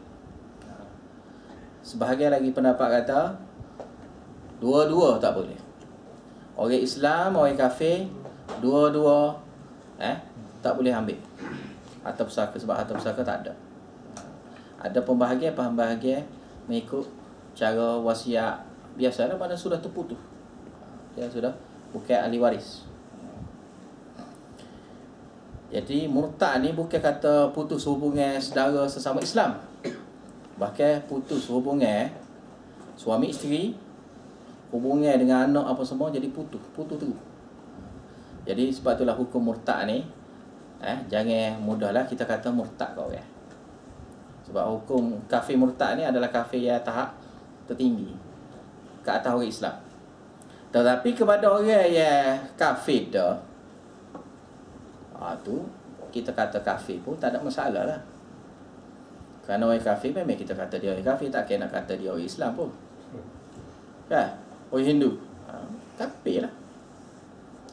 Sebahagian lagi pendapat kata dua-dua tak boleh. Orang Islam, orang kafir, dua-dua tak boleh ambil harta pusaka, sebab harta pusaka tak ada. Ada pembahagian mengikut cara wasiat biasalah, pada sudah terputus. Dia sudah bukan ahli waris. Jadi murtad ni bukan kata putus hubungan saudara sesama Islam. Bahkan putus hubungan suami isteri, hubungan dengan anak apa semua jadi putus tu. Jadi sebab itulah hukum murtad ni jangan mudahlah kita kata murtad kau ya. Sebab hukum kafir murtad ni adalah kafir yang tahap tertinggi ke atas orang Islam. Tetapi kepada orang yang kafir dah, tu kita kata kafir pun tak ada masalah lah. Kerana orang kafir memang kita kata dia orang kafir, tak kena kata dia orang Islam pun. Kan? Orang Hindu, kafir lah.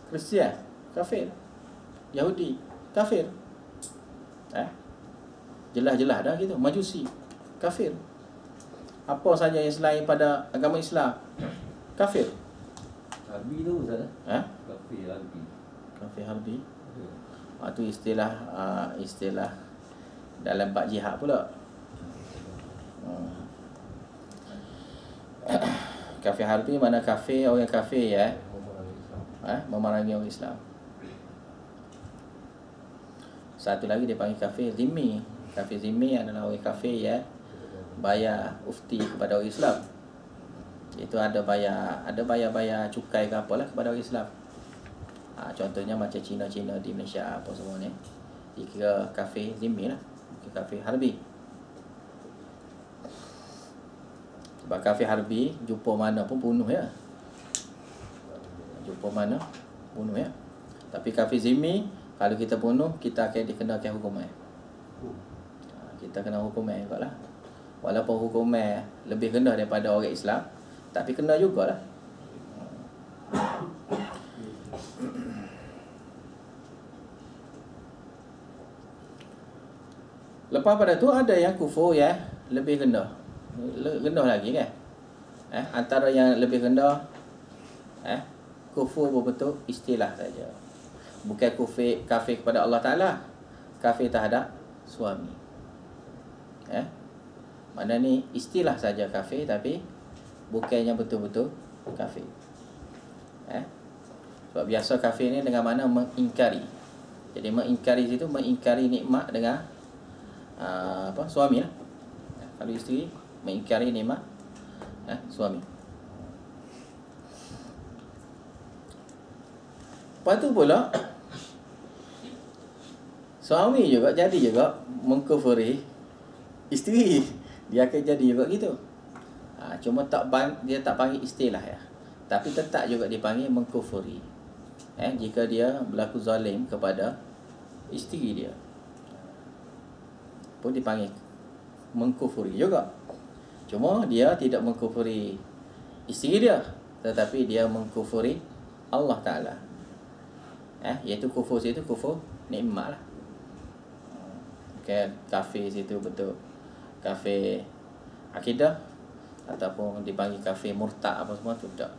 Kristian, kafir. Yahudi, kafir. Jelas-jelas dah gitu. Majusi, kafir. Apa saja yang selain pada agama Islam, kafir. Harbi tu Ustaz? Kafir harbi. Kafir harbi. Itu istilah dalam bab jihad pula. Kafir harbi mana kafir, orang kafir ya, memerangi orang Islam. Satu lagi dia panggil kafir zimmi. Kafir zimmi adalah orang kafir ya bayar ufti kepada orang Islam. Itu ada bayar cukai ke apalah kepada orang Islam. Contohnya macam Cina-Cina di Malaysia apa semua ni, dikira kafir zimmi lah, kafir harbi. Sebab kafir harbi jumpa mana pun bunuh ya. Tapi kafir zimmi, kalau kita bunuh, kita akan dikenakan hukuman. Kita kena hukuman juga lah. Walaupun hukuman lebih rendah daripada orang Islam, tapi kena jugalah. Lepas pada tu ada yang kufur ya, lebih rendah. Rendah lagi kan. Antara yang lebih rendah, kufur berbentuk istilah saja. Bukan kafir kepada Allah Ta'ala, kafir terhadap suami. Mana ni istilah saja kafir, tapi bukannya betul-betul kafir. Sebab biasa kafir ni dengan mana mengingkari. Jadi mengingkari situ, mengingkari nikmat dengan suami lah. Kalau isteri mengingkari nikmat suami. Lepas tu pula suami juga jadi juga mengkufuri isteri. Dia akan jadi juga gitu. Cuma dia tak panggil istilah ya, tapi tetap juga dipanggil mengkufuri. Jika dia berlaku zalim kepada isteri dia, pun dipanggil mengkufuri juga. Cuma dia tidak mengkufuri isteri dia, tetapi dia mengkufuri Allah Ta'ala. Iaitu kufur situ kufur nikmat lah. Kafir situ betul kafir akidah, ataupun dipanggil kafir murtad apa semua tu tak.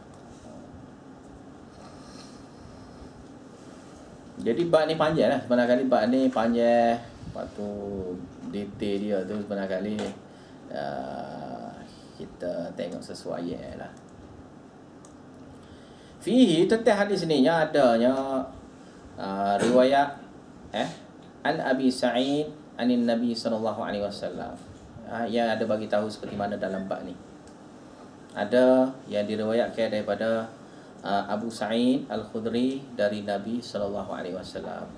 Jadi bab ni panjang lah. Sebenarnya bab ni panjang. Lepas tu detail dia tu sebenarnya kita tengok sesuai lah. Fihi tentang hadis ni adanya riwayat an Abi Sa'id anin Nabi sallallahu alaihi wasallam. Yang ada bagi tahu seperti mana dalam bab ni. Ada yang diriwayatkan daripada Abu Sa'id Al-Khudri dari Nabi sallallahu alaihi wasallam.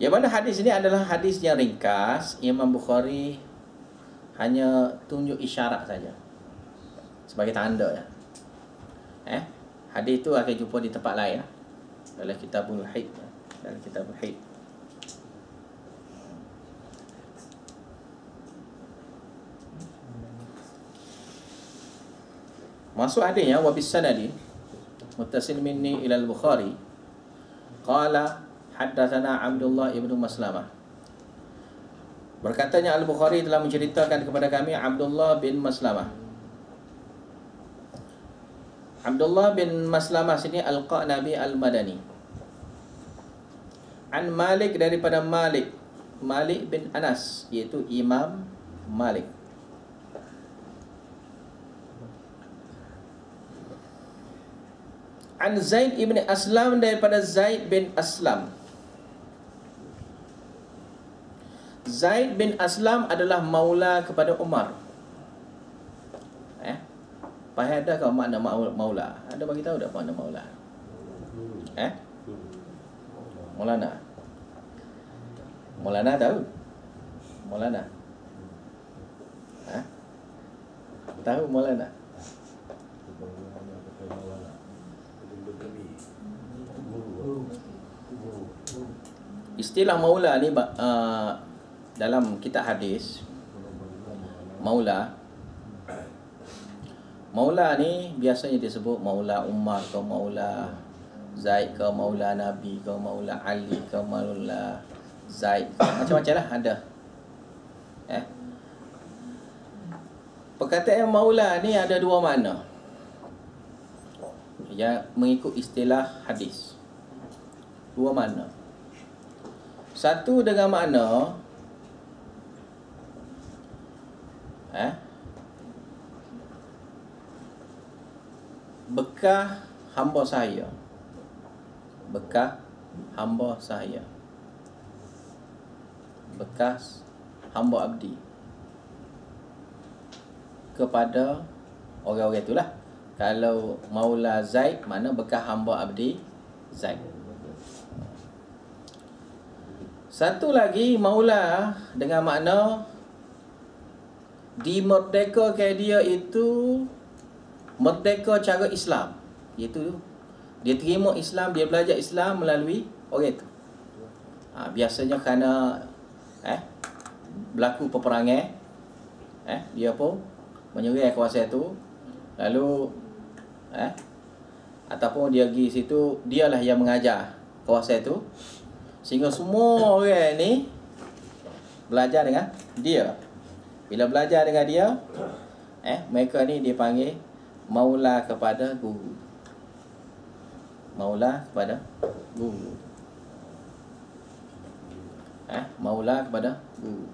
Yang mana hadis ini adalah hadis yang ringkas. Imam Bukhari hanya tunjuk isyarat saja. sebagai tanda ya. Hadis tu akan jumpa di tempat lain dalam Kitabul Haid, dalam Kitabul Haid. Masuk hadisnya wa bis sanadi muttasil minni ila al-Bukhari qala haddatsana Abdullah ibnu Maslamah. Berkatanya Al-Bukhari telah menceritakan kepada kami Abdullah bin Maslamah. Abdullah bin Maslamah sini Al-Qanabi Al-Madani. An Malik, daripada Malik bin Anas, iaitu Imam Malik. An Zaid ibn Aslam, daripada Zaid bin Aslam. Zaid bin Aslam adalah maula kepada Umar. Pahal ada kau makna maula? Ada bagi tahu tak makna maula? Maulana. Maulana tahu? Maulana. Tahu Maulana? Istilah maula ni dalam kitab hadis, maula ni biasanya disebut maula Umar ke maula Zaid ke maula Nabi ke maula Ali ke maula Zaid ke, macam-macam lah ada. Perkataan maula ni ada dua makna yang mengikut istilah hadis. Dua makna. Satu dengan makna bekas hamba saya, bekas hamba saya, bekas hamba abdi kepada orang-orang itulah. Kalau maula Zaid, mana bekas hamba abdi Zaid. Satu lagi maula dengan makna dimerdekakan dia itu merdeka cara Islam, iaitu dia terima Islam, dia belajar Islam melalui orang itu. Biasanya kerana berlaku peperangan, dia pun menyerang kawasan itu, lalu ataupun dia pergi situ, dialah yang mengajar kawasan itu, sehingga semua orang ni belajar dengan dia. Bila belajar dengan dia, mereka ni dipanggil maula kepada guru. Maula kepada guru. Maula kepada guru.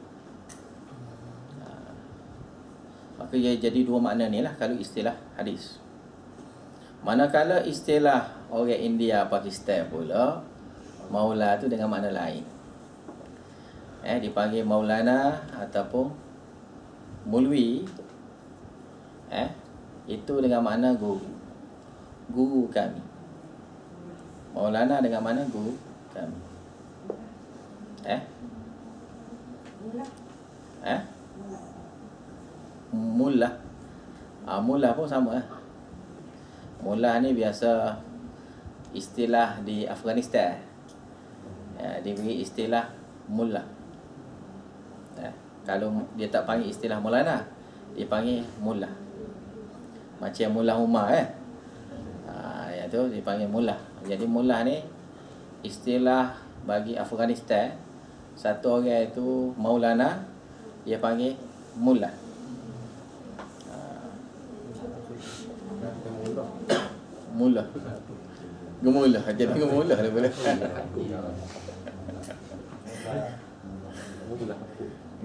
Maka ia jadi dua makna ni lah kalau istilah hadis. Manakala istilah orang India, Pakistan pula, maula tu dengan makna lain. Dipanggil maulana ataupun mulwi. Itu dengan makna guru. Guru kami. Maulana dengan makna guru kami. Mullah. Mullah pun sama lah. Mullah ni biasa istilah di Afghanistan. Diberi istilah mullah. Kalau dia tak panggil istilah maulana, dia panggil mullah. Macam Mullah Umar yang tu dipanggil mullah. Jadi mullah ni istilah bagi Afghanistan. Satu orang itu maulana, dia panggil mullah. Mullah. Gemullah, dia panggil mullah dia boleh.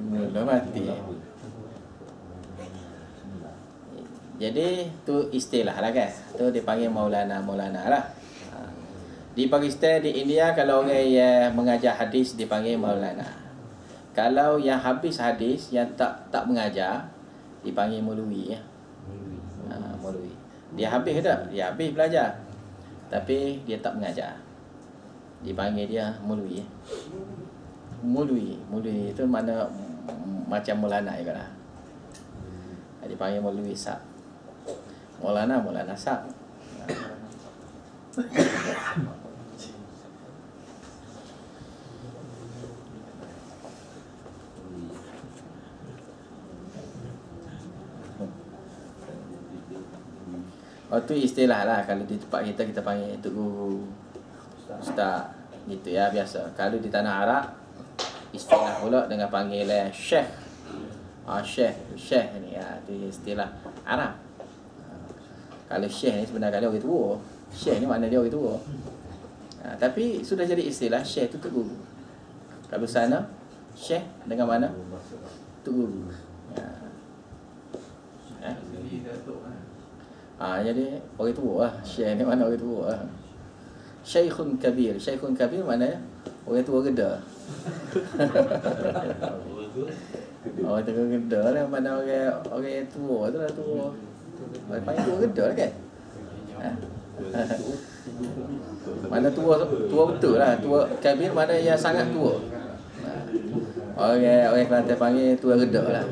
Mullah mati. Jadi tu istilah lah kan. Tu dipanggil maulana lah. Di Pakistan, di India, kalau orang yang mengajar hadis dipanggil maulana. Kalau yang habis hadis, yang tak mengajar, dipanggil mulwi. Mulwi. Dia habis dah, dia habis belajar, tapi dia tak mengajar, dipanggil dia mulwi. Mulwi itu mana macam maulana juga lah. Dipanggil mulwi sah. Maulana Sa'ad. Oh tu istilah lah. Kalau di tempat kita panggil Tok Guru, Ustaz gitu ya, biasa. Kalau di tanah Arab istilah pula dengan panggil Syekh. Syekh ni ya, tu istilah Arab. Kalau Syekh ni sebenarnya dia orang tua. Syekh ni makna dia orang tua. Tapi sudah jadi istilah Syekh tu Tok Guru. Kalau sana Syekh dengan mana? Tok Guru. Jadi orang tua lah. Syekh ni mana orang tua lah. Syekhun Kabir. Syekhun Kabir maknanya orang tua geda. Orang tua geda lah. Mana orang tua tu lah tua. Orang panggil tua geda lah kan. Mana tua betul lah. Tua Kabir mana yang sangat tua. Orang Kelantan panggil tua geda lah.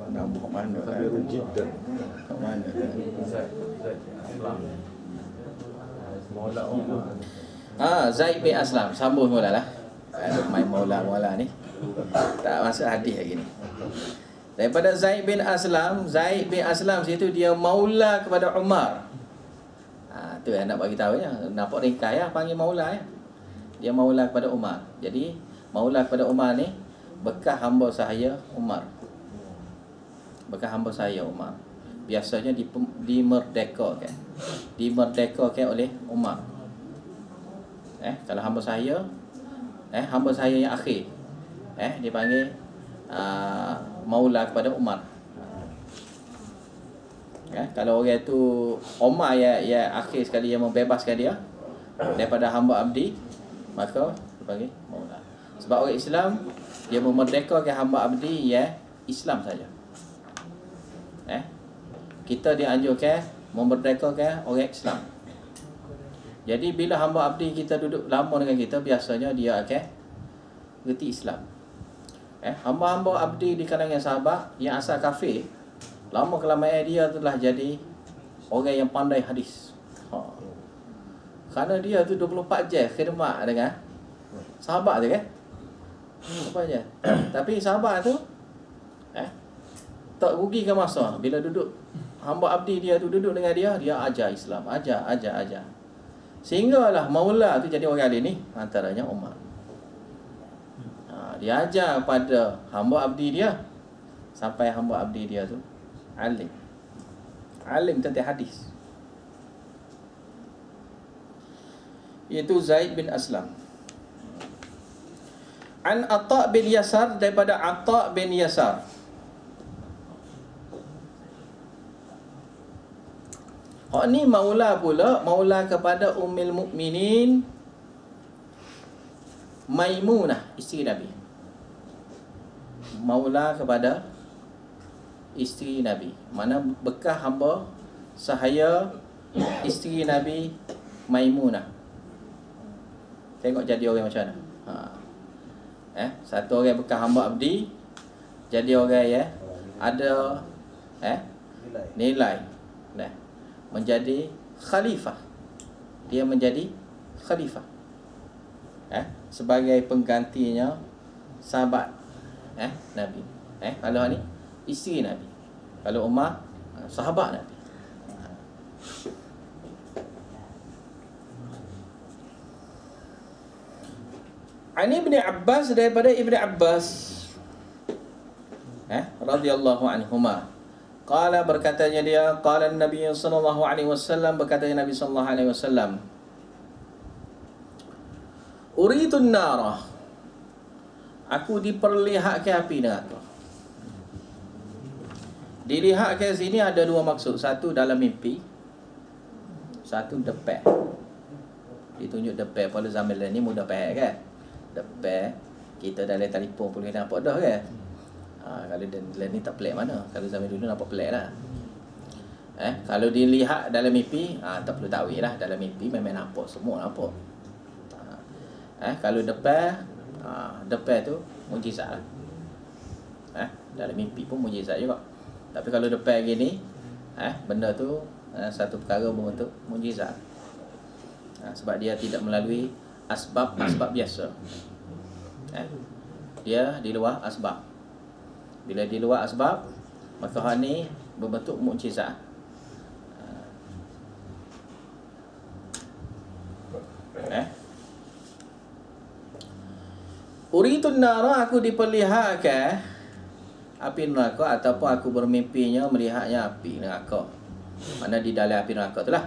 Nampak mana Zaid bin Aslam. Sambung mula lah. Main mula ni tak masuk hadis lagi ni. Daripada Zaid bin Aslam situ dia maula kepada Umar. Tu yang nak bagi tahu ya. Nampak ringkas ya, panggil maula ya. Dia maula kepada Umar. Jadi maula kepada Umar ni bekas hamba sahaya Umar. Biasanya dimerdekakan. Dimerdekakan oleh Umar. Kalau hamba sahaya yang akhir, dipanggil maula kepada Umar. Kalau orang tu Umar ya akhir sekali yang membebaskan dia daripada hamba abdi, maka dipanggil maula. Sebab orang Islam dia memerdekakan hamba abdi ya Islam saja. Kita dianjurkan memerdekakan orang Islam. Jadi bila hamba abdi kita duduk lama dengan kita, biasanya dia akan reti Islam. Hamba-hamba abdi di kalangan sahabat yang asal kafir, lama kelamaan dia telah jadi orang yang pandai hadis. Kerana dia tu 24 jam khidmat dengan sahabat tu kan. Apa je. Tapi sahabat tu tak rugikan masa. Bila duduk hamba abdi dia tu duduk dengan dia ajar Islam, ajar. Sehinggalah maula tu jadi orang alim ni, antaranya Umar. Dia ajar pada hamba abdi dia sampai hamba abdi dia tu alim tentang hadis. Iaitu Zaid bin Aslam. An Atta' bin Yasar, daripada Atta' bin Yasar. Ni maula pula, maula kepada Ummul Mukminin Maimunah, isteri Nabi. Maula kepada isteri Nabi. Mana bekas hamba sahaya isteri Nabi Maimunah. Tengok jadi orang macam mana. Satu orang bekas hamba abdi, jadi orang ya ada nilai menjadi khalifah. Dia menjadi khalifah sebagai penggantinya sahabat Nabi. Kalau ni isteri Nabi, kalau Umar sahabat Nabi. An Ibn Abbas, daripada Ibn Abbas radhiyallahu anhuma, qala, berkatanya dia, qala Nabi sallallahu alaihi wasallam, berkatanya Nabi sallallahu alaihi wasallam, uridun nara, aku diperlihatkan api neraka. Dilihatkan sini ada dua maksud. Satu dalam mimpi, satu depan. Ditunjuk depan. Pada zaman ni mudah faham kan. Depan kita dalam telefon boleh nampak dah kan. Kalau ni tak pelik mana. Kalau zaman dulu nampak pelik lah. Kalau dilihat dalam mimpi, tak perlu takwil lah. Dalam mimpi memang nampak, semua nampak. Kalau depan, depan tu mujizat lah. Dalam mimpi pun mujizat juga. Tapi kalau depan gini, benda tu satu perkara berbentuk mujizat. Sebab dia tidak melalui asbab biasa. Dia di luar asbab. Bila di luar asbab, maka hal ni berbentuk mukjizat. Uritun nara, aku diperlihatkan api neraka, ataupun aku bermimpinya melihatnya api neraka. Mana di dalam api neraka tu lah.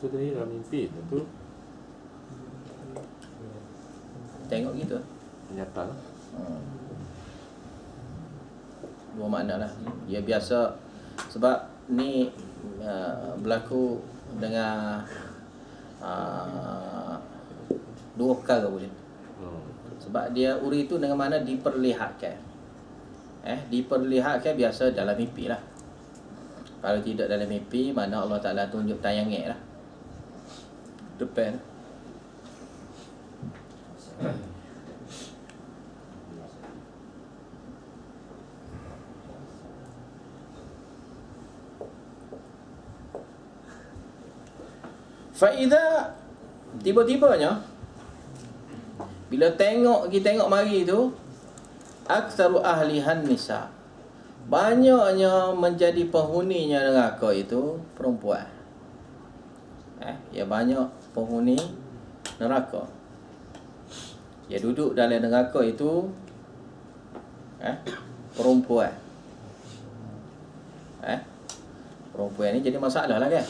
Itu tadi dalam mimpi tu tengok gitu. nyata lah. Dua makna lah. Dia biasa, sebab ni berlaku dengan dua perkara boleh. Sebab dia uri tu dengan mana diperlihatkan. Diperlihatkan biasa dalam mimpi lah. Kalau tidak dalam mimpi, mana Allah Ta'ala tunjuk tayangnya lah depan. Faida, tiba-tibanya bila kita tengok mari tu, aktsaru ahlihan nisa, banyaknya menjadi penghuninya neraka itu perempuan. Ya, banyak penghuni neraka. Ya, duduk dalam neraka itu perempuan. Perempuan ni jadi masalah lah kan.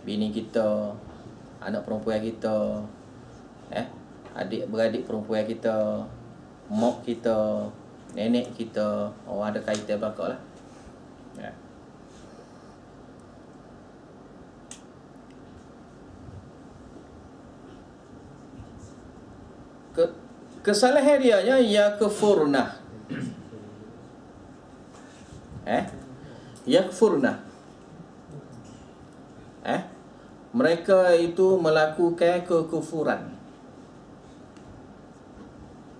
Bini kita, anak perempuan kita, adik-beradik perempuan kita, mak kita, nenek kita, ada kaitan belakang lah. Kesalahan dia yakfurna. Yakfurna. Mereka itu melakukan kekufuran.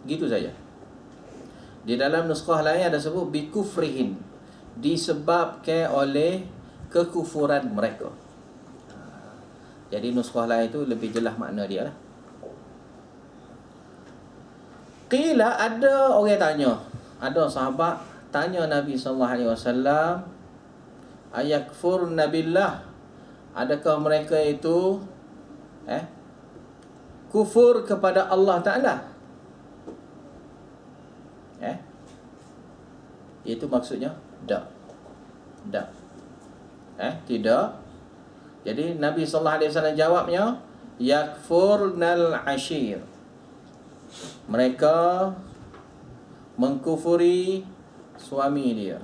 Gitu saja. Di dalam nuskah lain ada sebut bikufrihin, disebabkan oleh kekufuran mereka. Jadi nuskah lain itu lebih jelas makna dia lah. Qila, ada orang tanya, ada sahabat tanya Nabi SAW, ayakfurna billah, adakah mereka itu kufur kepada Allah Ta'ala? Itu maksudnya tak. Tidak. Jadi Nabi SAW jawabnya, yakfurnal ashir, mereka mengkufuri suami dia.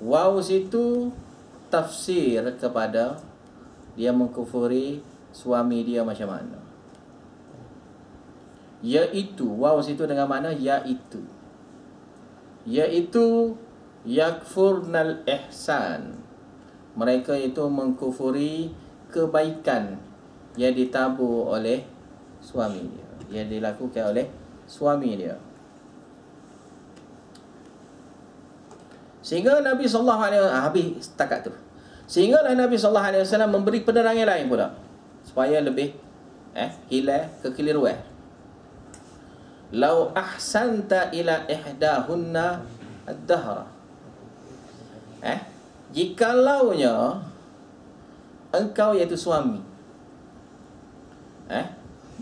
Waw situ tafsir kepada dia mengkufuri suami dia macam mana. Iaitu, waw situ dengan mana iaitu yakfurnal ihsan, mereka itu mengkufuri kebaikan yang ditabur oleh suami dia, yang dilakukan oleh suami dia. Sehingga Nabi SAW habis setakat tu. Sehinggalah Nabi SAW memberi penerangan lain pula, supaya lebih hilang kekeliruan. Lau ahsanta ila ihdahunna ad-dahra, jikalaunya engkau iaitu suami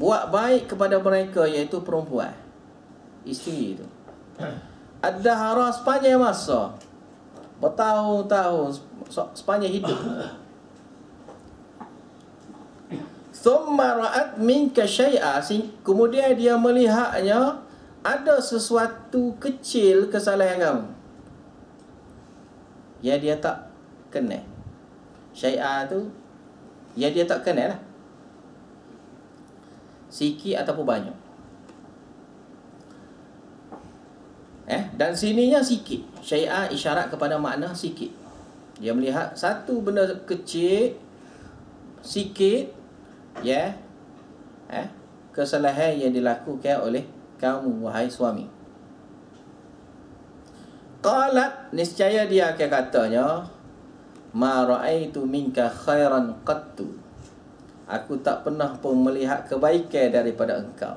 buat baik kepada mereka iaitu perempuan, isteri itu, ad-dahra sepanjang masa, bertahun-tahun, sepanjang hidup. Thumma ra'at minka syai'a, kemudian dia melihatnya ada sesuatu kecil kesalahan kamu yang dia tak kenal. Syai'a tu ya dia tak kenal lah. Sikit ataupun banyak. Dan sininya sikit. Syai'ah isyarat kepada makna sikit. Dia melihat satu benda kecil, sikit, ya, kesalahan yang dilakukan oleh kamu, wahai suami. Qalat, niscaya dia akan katanya, ma ra'aitu minka khairan qattu. Aku tak pernah pun melihat kebaikan daripada engkau.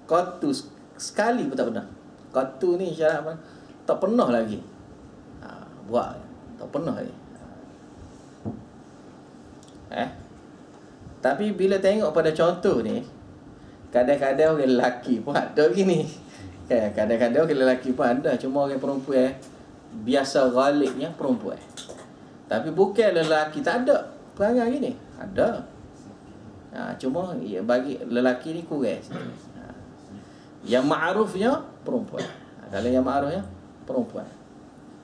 Qattu, sekali pun tak pernah. Qattu ni syarat apa? Tak pernah lagi. Buat, tak pernah lagi. Tapi bila tengok pada contoh ni, kadang-kadang orang lelaki pun ada gini. Kadang-kadang orang lelaki pun ada, cuma orang perempuan biasa ghalibnya perempuan. Tapi bukan lelaki tak ada perangai gini. Ada. Cuma bagi lelaki ni kurang. Yang ma'rufnya perempuan. Kalau yang ma'rufnya perempuan.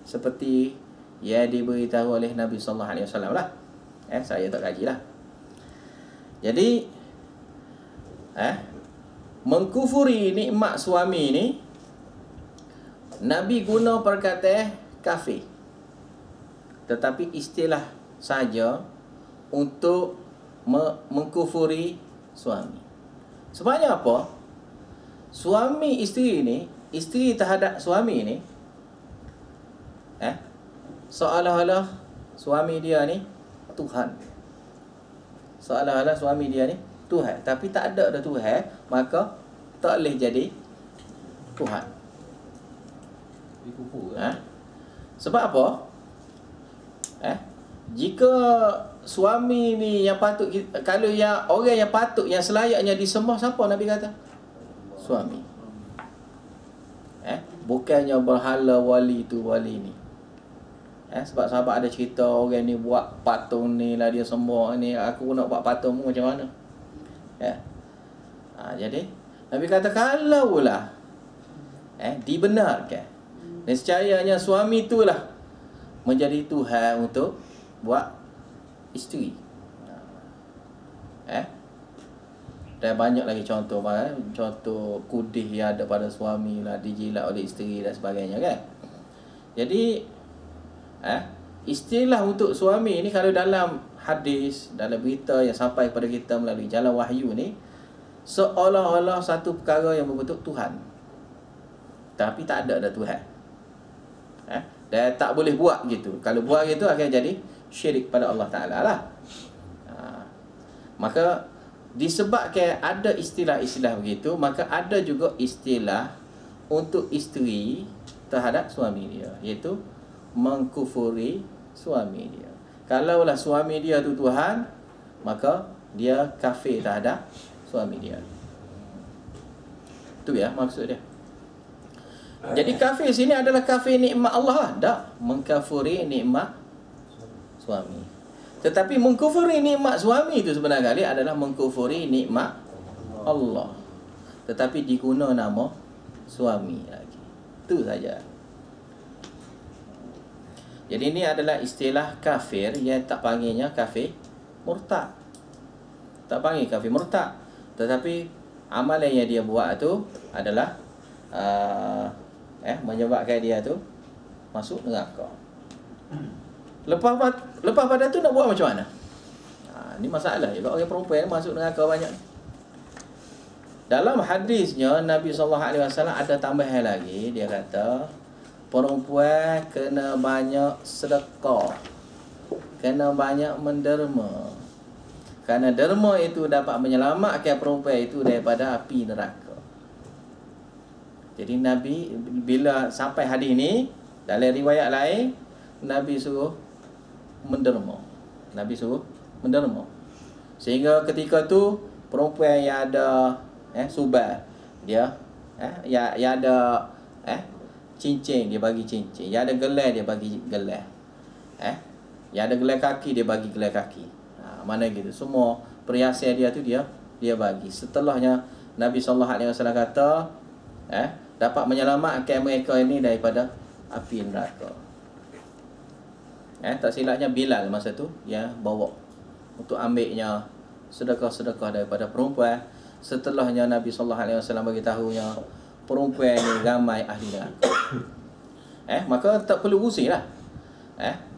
Seperti yang diberitahu oleh Nabi sallallahu alaihi wasallam lah. Saya tak kaji lah. Jadi mengkufuri nikmat suami ni, Nabi guna perkataan kafir. Tetapi istilah saja untuk mengkufuri suami. Sebabnya apa? Suami isteri ni, isteri terhadap suami ni, seolah-olah suami dia ni Tuhan. Seolah-olah suami dia ni Tuhan. Tapi tak ada dah Tuhan, maka tak boleh jadi Tuhan. Sebab apa? Jika suami ni yang patut, kalau yang orang yang patut, yang selayaknya disembah, siapa Nabi kata? Suami. Bukannya berhala wali tu wali ni. Sebab sahabat ada cerita orang ni buat patung ni lah, dia sembah ni, aku nak buat patung macam mana? Jadi Nabi kata kalaulah dibenarkan, nescayanya suami itulah menjadi Tuhan untuk buat isteri. Dan banyak lagi contoh, contoh kudih yang ada pada suami lah, dijilat oleh isteri dan sebagainya kan. Jadi istilah untuk suami ni, kalau dalam hadis, dalam berita yang sampai kepada kita melalui jalan wahyu ni, seolah-olah satu perkara yang berbentuk Tuhan, tapi tak ada Tuhan. Dan tak boleh buat gitu. Kalau buat gitu akan jadi syirik pada Allah Ta'ala lah. Maka disebabkan ada istilah-istilah begitu, maka ada juga istilah untuk isteri terhadap suami dia, iaitu mengkufuri suami dia. Kalaulah suami dia tu Tuhan, maka dia kafir terhadap suami dia. Itu ya maksud dia. Jadi kafir sini adalah kafir nikmat Allah lah. Tak, mengkafiri nikmat suami. Tetapi mengkufuri nikmat suami itu sebenarnya adalah mengkufuri nikmat Allah. Tetapi diguna nama suami lagi. Itu saja. Jadi ini adalah istilah kafir yang tak panggilnya kafir murtad. Tak panggil kafir murtad. Tetapi amalan yang dia buat tu adalah menyebabkan dia tu masuk neraka. Lepas pada tu nak buat macam mana? Ni masalah juga orang perempuan masuk neraka banyak. Dalam hadisnya Nabi SAW ada tambahan lagi. Dia kata perempuan kena banyak sedekah, kena banyak menderma, kerana derma itu dapat menyelamatkan perempuan itu daripada api neraka. Jadi Nabi bila sampai hadis ni, dalam riwayat lain Nabi suruh menderma. Nabi suruh menderma. Sehingga ketika tu perempuan yang ada subal, dia yang ada cincin, dia bagi cincin. Yang ada gelar, dia bagi gelar. Yang ada gelar kaki, dia bagi gelar kaki. Mana gitu. Semua perhiasan dia tu dia bagi. Setelahnya Nabi SAW kata dapat menyelamatkan mereka ini daripada api neraka. Tak silapnya Bilal masa tu yang bawa untuk ambilnya sedekah-sedekah daripada perempuan. Setelahnya Nabi sallallahu alaihi wasallam bagi tahunya perempuan ni ramai ahli neraka. Maka tak perlu gusi lah.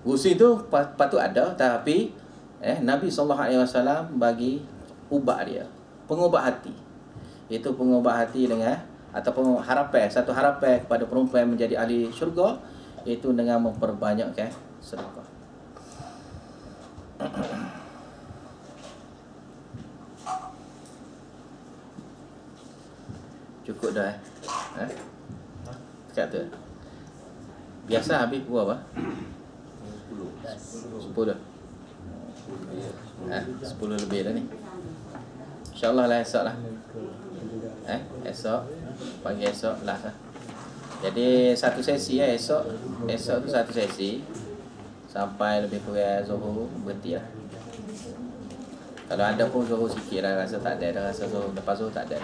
Gusi tu patut ada, tapi Nabi sallallahu alaihi wasallam bagi ubat dia, pengubat hati. Itu pengubat hati dengan ataupun harapan, satu harapan kepada perempuan menjadi ahli syurga, itu dengan memperbanyakkan sedekah. Cukup dah cakap tu. Biasa habis pukul apa? 10. 10 lebih dah ni. InsyaAllah lah esok lah. Esok, pagi esok lah. Jadi satu sesi esok tu satu sesi sampai lebih kurang Zuhur berhenti lah. Kalau ada pun Zuhur sikit lah, rasa tak ada dah, rasa Zuhur lepas Zuhur tak ada.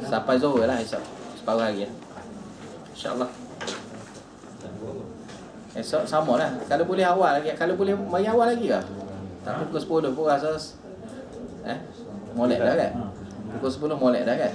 Sampai Zuhur lah esok, separuh hari lah. InsyaAllah. Esok sama lah. Kalau boleh awal lagi, kalau boleh mari awal lagi ke? Tapi pukul 10 pun rasa molek dah kan? Pukul 10 molek dah kan?